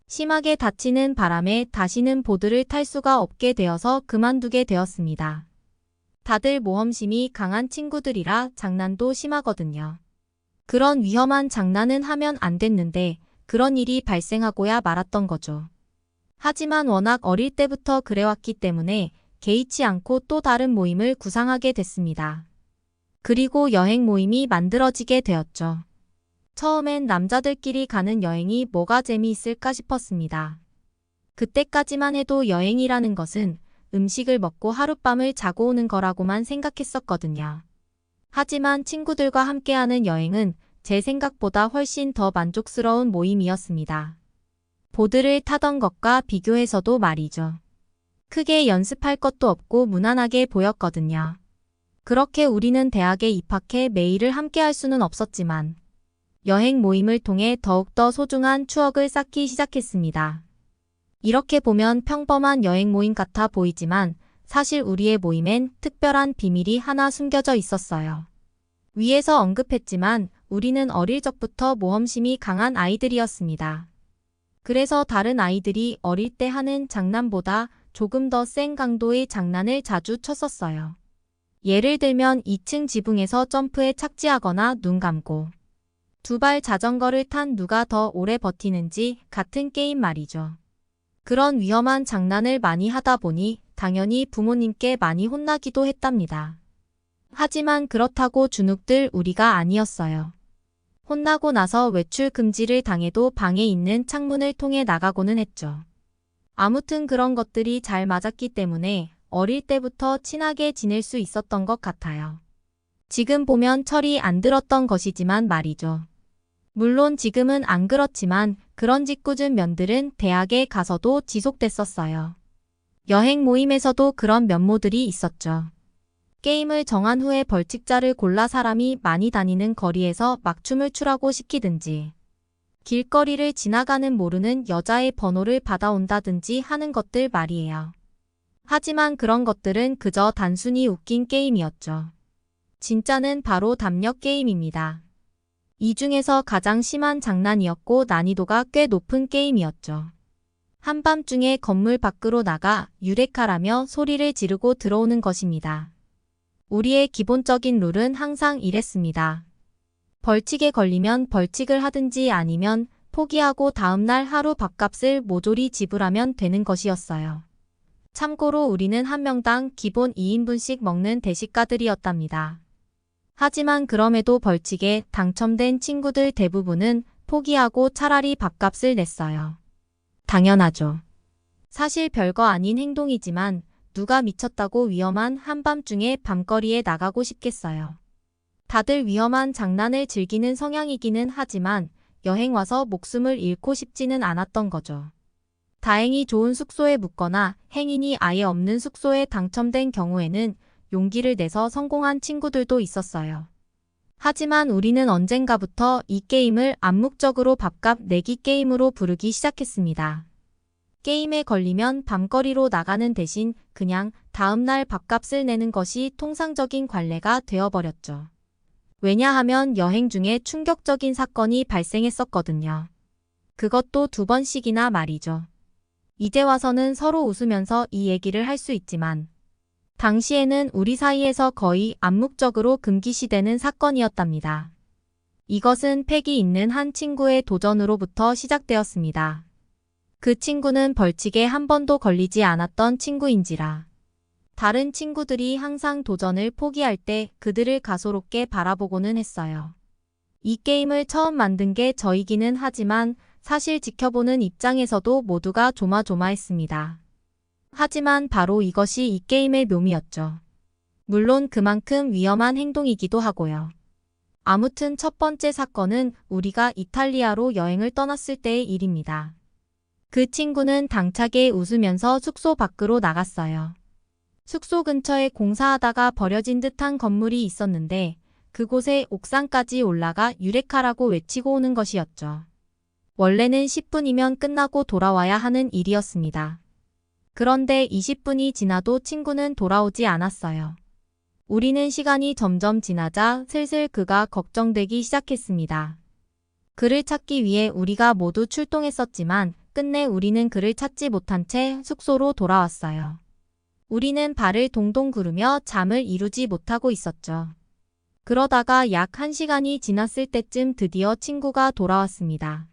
심하게 다치는 바람에 다시는 보드를 탈 수가 없게 되어서 그만두게 되었습니다. 다들 모험심이 강한 친구들이라 장난도 심하거든요. 그런 위험한 장난은 하면 안 됐는데 그런 일이 발생하고야 말았던 거죠. 하지만 워낙 어릴 때부터 그래왔기 때문에 개의치 않고 또 다른 모임을 구상하게 됐습니다. 그리고 여행 모임이 만들어지게 되었죠. 처음엔 남자들끼리 가는 여행이 뭐가 재미있을까 싶었습니다. 그때까지만 해도 여행이라는 것은 음식을 먹고 하룻밤을 자고 오는 거라고만 생각했었거든요. 하지만 친구들과 함께하는 여행은 제 생각보다 훨씬 더 만족스러운 모임이었습니다. 보드를 타던 것과 비교해서도 말이죠. 크게 연습할 것도 없고 무난하게 보였거든요. 그렇게 우리는 대학에 입학해 매일을 함께할 수는 없었지만 여행 모임을 통해 더욱더 소중한 추억을 쌓기 시작했습니다. 이렇게 보면 평범한 여행 모임 같아 보이지만 사실 우리의 모임엔 특별한 비밀이 하나 숨겨져 있었어요. 위에서 언급했지만 우리는 어릴 적부터 모험심이 강한 아이들이었습니다. 그래서 다른 아이들이 어릴 때 하는 장난보다 조금 더 센 강도의 장난을 자주 쳤었어요. 예를 들면 2층 지붕에서 점프에 착지하거나 눈 감고 두 발 자전거를 탄 누가 더 오래 버티는지 같은 게임 말이죠. 그런 위험한 장난을 많이 하다 보니 당연히 부모님께 많이 혼나기도 했답니다. 하지만 그렇다고 주눅들 우리가 아니었어요. 혼나고 나서 외출 금지를 당해도 방에 있는 창문을 통해 나가고는 했죠. 아무튼 그런 것들이 잘 맞았기 때문에 어릴 때부터 친하게 지낼 수 있었던 것 같아요. 지금 보면 철이 안 들었던 것이지만 말이죠. 물론 지금은 안 그렇지만 그런 짓궂은 면들은 대학에 가서도 지속됐었어요. 여행 모임에서도 그런 면모들이 있었죠. 게임을 정한 후에 벌칙자를 골라 사람이 많이 다니는 거리에서 막춤을 추라고 시키든지, 길거리를 지나가는 모르는 여자의 번호를 받아온다든지 하는 것들 말이에요. 하지만 그런 것들은 그저 단순히 웃긴 게임이었죠. 진짜는 바로 담력 게임입니다. 이 중에서 가장 심한 장난이었고 난이도가 꽤 높은 게임이었죠. 한밤중에 건물 밖으로 나가 유레카라며 소리를 지르고 들어오는 것입니다. 우리의 기본적인 룰은 항상 이랬습니다. 벌칙에 걸리면 벌칙을 하든지 아니면 포기하고 다음날 하루 밥값을 모조리 지불하면 되는 것이었어요. 참고로 우리는 한 명당 기본 2인분씩 먹는 대식가들이었답니다. 하지만 그럼에도 벌칙에 당첨된 친구들 대부분은 포기하고 차라리 밥값을 냈어요. 당연하죠. 사실 별거 아닌 행동이지만 누가 미쳤다고 위험한 한밤중에 밤거리에 나가고 싶겠어요. 다들 위험한 장난을 즐기는 성향이기는 하지만 여행 와서 목숨을 잃고 싶지는 않았던 거죠. 다행히 좋은 숙소에 묵거나 행인이 아예 없는 숙소에 당첨된 경우에는 용기를 내서 성공한 친구들도 있었어요. 하지만 우리는 언젠가부터 이 게임을 암묵적으로 밥값 내기 게임으로 부르기 시작했습니다. 게임에 걸리면 밤거리로 나가는 대신 그냥 다음날 밥값을 내는 것이 통상적인 관례가 되어버렸죠. 왜냐하면 여행 중에 충격적인 사건이 발생했었거든요. 그것도 2번씩이나 말이죠. 이제 와서는 서로 웃으면서 이 얘기를 할 수 있지만 당시에는 우리 사이에서 거의 암묵적으로 금기시되는 사건이었답니다. 이것은 패기 있는 한 친구의 도전으로부터 시작되었습니다. 그 친구는 벌칙에 한 번도 걸리지 않았던 친구인지라 다른 친구들이 항상 도전을 포기할 때 그들을 가소롭게 바라보고는 했어요. 이 게임을 처음 만든 게 저이기는 하지만 사실 지켜보는 입장에서도 모두가 조마조마했습니다. 하지만 바로 이것이 이 게임의 묘미였죠. 물론 그만큼 위험한 행동이기도 하고요. 아무튼 첫 번째 사건은 우리가 이탈리아로 여행을 떠났을 때의 일입니다. 그 친구는 당차게 웃으면서 숙소 밖으로 나갔어요. 숙소 근처에 공사하다가 버려진 듯한 건물이 있었는데 그곳에 옥상까지 올라가 유레카라고 외치고 오는 것이었죠. 원래는 10분이면 끝나고 돌아와야 하는 일이었습니다. 그런데 20분이 지나도 친구는 돌아오지 않았어요. 우리는 시간이 점점 지나자 슬슬 그가 걱정되기 시작했습니다. 그를 찾기 위해 우리가 모두 출동했었지만 끝내 우리는 그를 찾지 못한 채 숙소로 돌아왔어요. 우리는 발을 동동 구르며 잠을 이루지 못하고 있었죠. 그러다가 약 1시간이 지났을 때쯤 드디어 친구가 돌아왔습니다.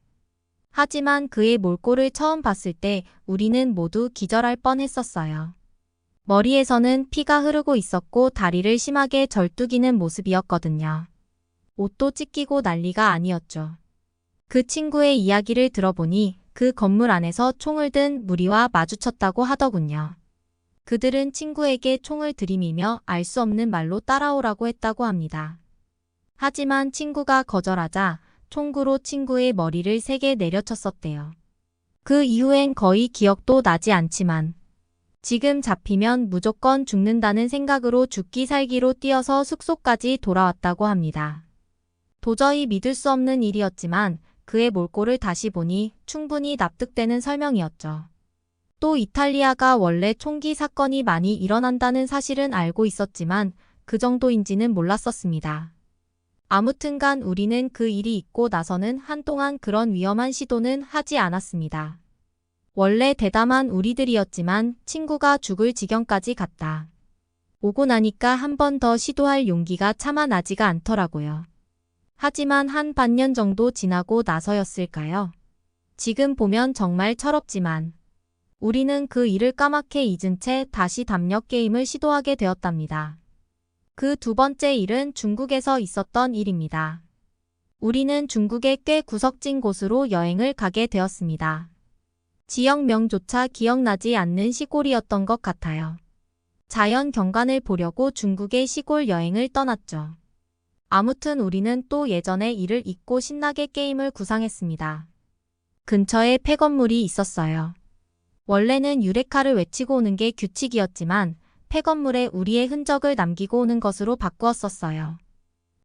하지만 그의 몰골을 처음 봤을 때 우리는 모두 기절할 뻔했었어요. 머리에서는 피가 흐르고 있었고 다리를 심하게 절뚝이는 모습이었거든요. 옷도 찢기고 난리가 아니었죠. 그 친구의 이야기를 들어보니 그 건물 안에서 총을 든 무리와 마주쳤다고 하더군요. 그들은 친구에게 총을 들이밀며 알 수 없는 말로 따라오라고 했다고 합니다. 하지만 친구가 거절하자 총구로 친구의 머리를 3개 내려쳤었대요. 그 이후엔 거의 기억도 나지 않지만 지금 잡히면 무조건 죽는다는 생각으로 죽기 살기로 뛰어서 숙소까지 돌아왔다고 합니다. 도저히 믿을 수 없는 일이었지만 그의 몰골을 다시 보니 충분히 납득되는 설명이었죠. 또 이탈리아가 원래 총기 사건이 많이 일어난다는 사실은 알고 있었지만 그 정도인지는 몰랐었습니다. 아무튼간 우리는 그 일이 있고 나서는 한동안 그런 위험한 시도는 하지 않았습니다. 원래 대담한 우리들이었지만 친구가 죽을 지경까지 갔다. 오고 나니까 한 번 더 시도할 용기가 차마 나지가 않더라고요. 하지만 한 반년 정도 지나고 나서였을까요? 지금 보면 정말 철없지만 우리는 그 일을 까맣게 잊은 채 다시 담력 게임을 시도하게 되었답니다. 그 2번째 일은 중국에서 있었던 일입니다. 우리는 중국의 꽤 구석진 곳으로 여행을 가게 되었습니다. 지역명조차 기억나지 않는 시골이었던 것 같아요. 자연 경관을 보려고 중국의 시골 여행을 떠났죠. 아무튼 우리는 또 예전의 일을 잊고 신나게 게임을 구상했습니다. 근처에 폐건물이 있었어요. 원래는 유레카를 외치고 오는 게 규칙이었지만 폐건물에 우리의 흔적을 남기고 오는 것으로 바꾸었었어요.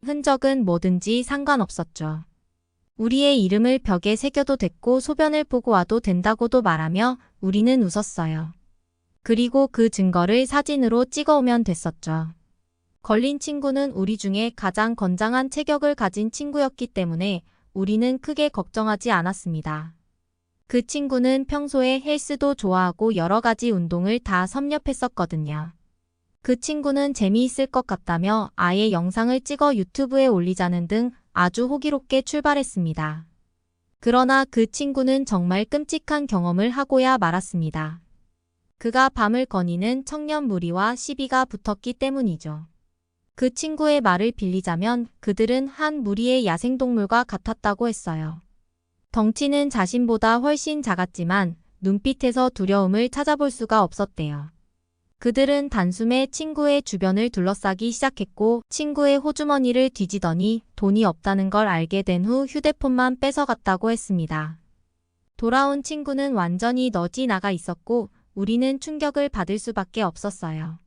흔적은 뭐든지 상관없었죠. 우리의 이름을 벽에 새겨도 됐고 소변을 보고 와도 된다고도 말하며 우리는 웃었어요. 그리고 그 증거를 사진으로 찍어오면 됐었죠. 걸린 친구는 우리 중에 가장 건장한 체격을 가진 친구였기 때문에 우리는 크게 걱정하지 않았습니다. 그 친구는 평소에 헬스도 좋아하고 여러 가지 운동을 다 섭렵했었거든요. 그 친구는 재미있을 것 같다며 아예 영상을 찍어 유튜브에 올리자는 등 아주 호기롭게 출발했습니다. 그러나 그 친구는 정말 끔찍한 경험을 하고야 말았습니다. 그가 밤을 거니는 청년 무리와 시비가 붙었기 때문이죠. 그 친구의 말을 빌리자면 그들은 한 무리의 야생동물과 같았다고 했어요. 덩치는 자신보다 훨씬 작았지만 눈빛에서 두려움을 찾아볼 수가 없었대요. 그들은 단숨에 친구의 주변을 둘러싸기 시작했고 친구의 호주머니를 뒤지더니 돈이 없다는 걸 알게 된 후 휴대폰만 뺏어갔다고 했습니다. 돌아온 친구는 완전히 너지 나가 있었고 우리는 충격을 받을 수밖에 없었어요.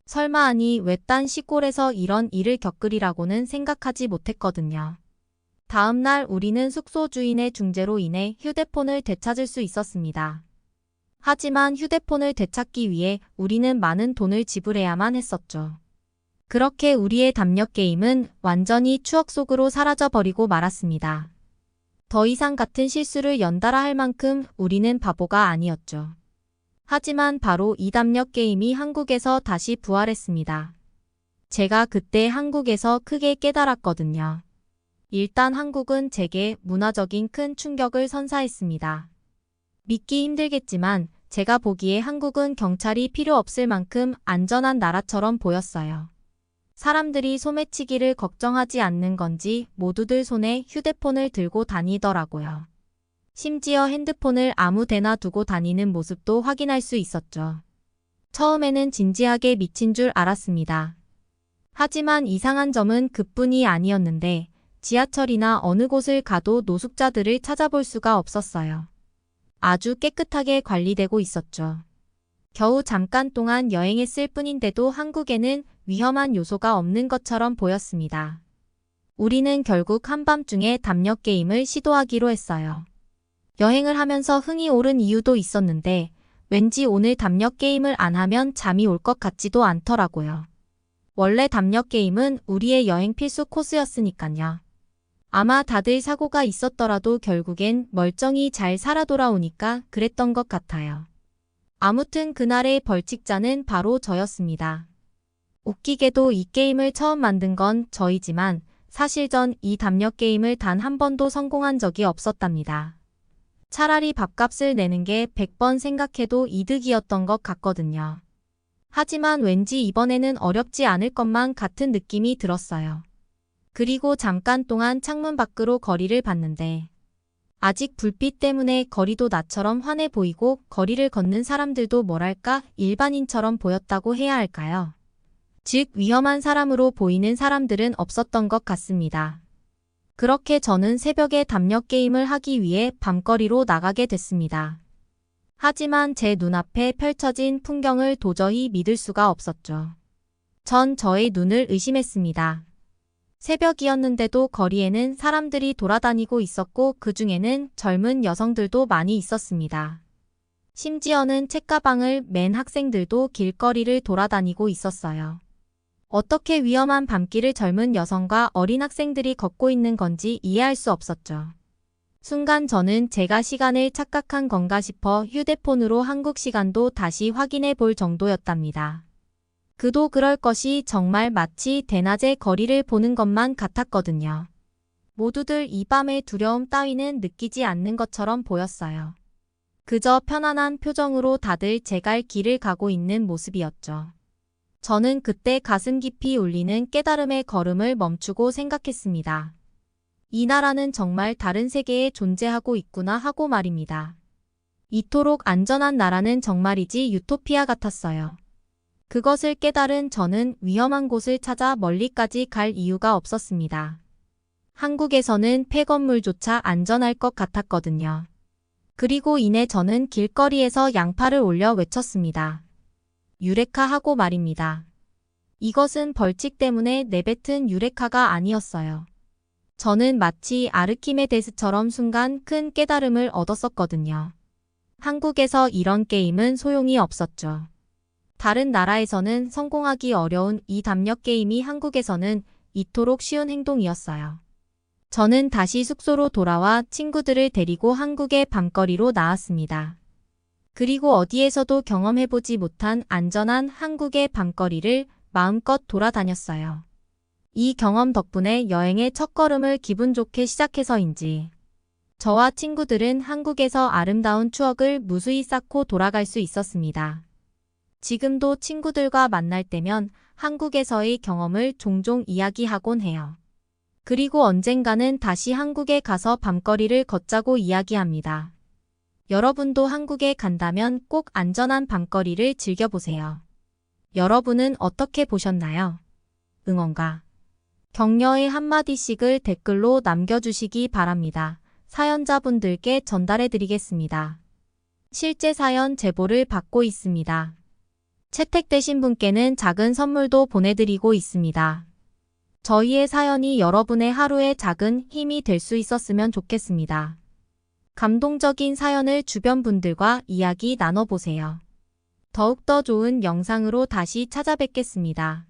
설마 아니 외딴 시골에서 이런 일을 겪으리라고는 생각하지 못했거든요. 다음 날 우리는 숙소 주인의 중재로 인해 휴대폰을 되찾을 수 있었습니다. 하지만 휴대폰을 되찾기 위해 우리는 많은 돈을 지불해야만 했었죠. 그렇게 우리의 담력 게임은 완전히 추억 속으로 사라져버리고 말았습니다. 더 이상 같은 실수를 연달아 할 만큼 우리는 바보가 아니었죠. 하지만 바로 이 담력 게임이 한국에서 다시 부활했습니다. 제가 그때 한국에서 크게 깨달았거든요. 일단 한국은 제게 문화적인 큰 충격을 선사했습니다. 믿기 힘들겠지만 제가 보기에 한국은 경찰이 필요 없을 만큼 안전한 나라처럼 보였어요. 사람들이 소매치기를 걱정하지 않는 건지 모두들 손에 휴대폰을 들고 다니더라고요. 심지어 핸드폰을 아무 데나 두고 다니는 모습도 확인할 수 있었죠. 처음에는 진지하게 미친 줄 알았습니다. 하지만 이상한 점은 그뿐이 아니었는데 지하철이나 어느 곳을 가도 노숙자들을 찾아볼 수가 없었어요. 아주 깨끗하게 관리되고 있었죠. 겨우 잠깐 동안 여행했을 뿐인데도 한국에는 위험한 요소가 없는 것처럼 보였습니다. 우리는 결국 한밤중에 담력 게임을 시도하기로 했어요. 여행을 하면서 흥이 오른 이유도 있었는데 왠지 오늘 담력 게임을 안 하면 잠이 올 것 같지도 않더라고요. 원래 담력 게임은 우리의 여행 필수 코스였으니까요. 아마 다들 사고가 있었더라도 결국엔 멀쩡히 잘 살아 돌아오니까 그랬던 것 같아요. 아무튼 그날의 벌칙자는 바로 저였습니다. 웃기게도 이 게임을 처음 만든 건 저이지만 사실 전 이 담력 게임을 단 한 번도 성공한 적이 없었답니다. 차라리 밥값을 내는 게 100번 생각해도 이득이었던 것 같거든요. 하지만 왠지 이번에는 어렵지 않을 것만 같은 느낌이 들었어요. 그리고 잠깐 동안 창문 밖으로 거리를 봤는데 아직 불빛 때문에 거리도 나처럼 환해 보이고 거리를 걷는 사람들도 뭐랄까 일반인처럼 보였다고 해야 할까요? 즉 위험한 사람으로 보이는 사람들은 없었던 것 같습니다. 그렇게 저는 새벽에 담력 게임을 하기 위해 밤거리로 나가게 됐습니다. 하지만 제 눈앞에 펼쳐진 풍경을 도저히 믿을 수가 없었죠. 전 저의 눈을 의심했습니다. 새벽이었는데도 거리에는 사람들이 돌아다니고 있었고 그 중에는 젊은 여성들도 많이 있었습니다. 심지어는 책가방을 맨 학생들도 길거리를 돌아다니고 있었어요. 어떻게 위험한 밤길을 젊은 여성과 어린 학생들이 걷고 있는 건지 이해할 수 없었죠. 순간 저는 제가 시간을 착각한 건가 싶어 휴대폰으로 한국 시간도 다시 확인해 볼 정도였답니다. 그도 그럴 것이 정말 마치 대낮에 거리를 보는 것만 같았거든요. 모두들 이 밤의 두려움 따위는 느끼지 않는 것처럼 보였어요. 그저 편안한 표정으로 다들 제 갈 길을 가고 있는 모습이었죠. 저는 그때 가슴 깊이 울리는 깨달음의 걸음을 멈추고 생각했습니다. 이 나라는 정말 다른 세계에 존재하고 있구나 하고 말입니다. 이토록 안전한 나라는 정말이지 유토피아 같았어요. 그것을 깨달은 저는 위험한 곳을 찾아 멀리까지 갈 이유가 없었습니다. 한국에서는 폐건물조차 안전할 것 같았거든요. 그리고 이내 저는 길거리에서 양팔을 올려 외쳤습니다. 유레카 하고 말입니다. 이것은 벌칙 때문에 내뱉은 유레카가 아니었어요. 저는 마치 아르키메데스처럼 순간 큰 깨달음을 얻었었거든요. 한국에서 이런 게임은 소용이 없었죠. 다른 나라에서는 성공하기 어려운 이 담력 게임이 한국에서는 이토록 쉬운 행동이었어요. 저는 다시 숙소로 돌아와 친구들을 데리고 한국의 밤거리로 나왔습니다. 그리고 어디에서도 경험해보지 못한 안전한 한국의 밤거리를 마음껏 돌아다녔어요. 이 경험 덕분에 여행의 첫걸음을 기분 좋게 시작해서인지 저와 친구들은 한국에서 아름다운 추억을 무수히 쌓고 돌아갈 수 있었습니다. 지금도 친구들과 만날 때면 한국에서의 경험을 종종 이야기하곤 해요. 그리고 언젠가는 다시 한국에 가서 밤거리를 걷자고 이야기합니다. 여러분도 한국에 간다면 꼭 안전한 밤거리를 즐겨보세요. 여러분은 어떻게 보셨나요? 응원과 격려의 한마디씩을 댓글로 남겨주시기 바랍니다. 사연자분들께 전달해드리겠습니다. 실제 사연 제보를 받고 있습니다. 채택되신 분께는 작은 선물도 보내드리고 있습니다. 저희의 사연이 여러분의 하루에 작은 힘이 될 수 있었으면 좋겠습니다. 감동적인 사연을 주변 분들과 이야기 나눠보세요. 더욱더 좋은 영상으로 다시 찾아뵙겠습니다.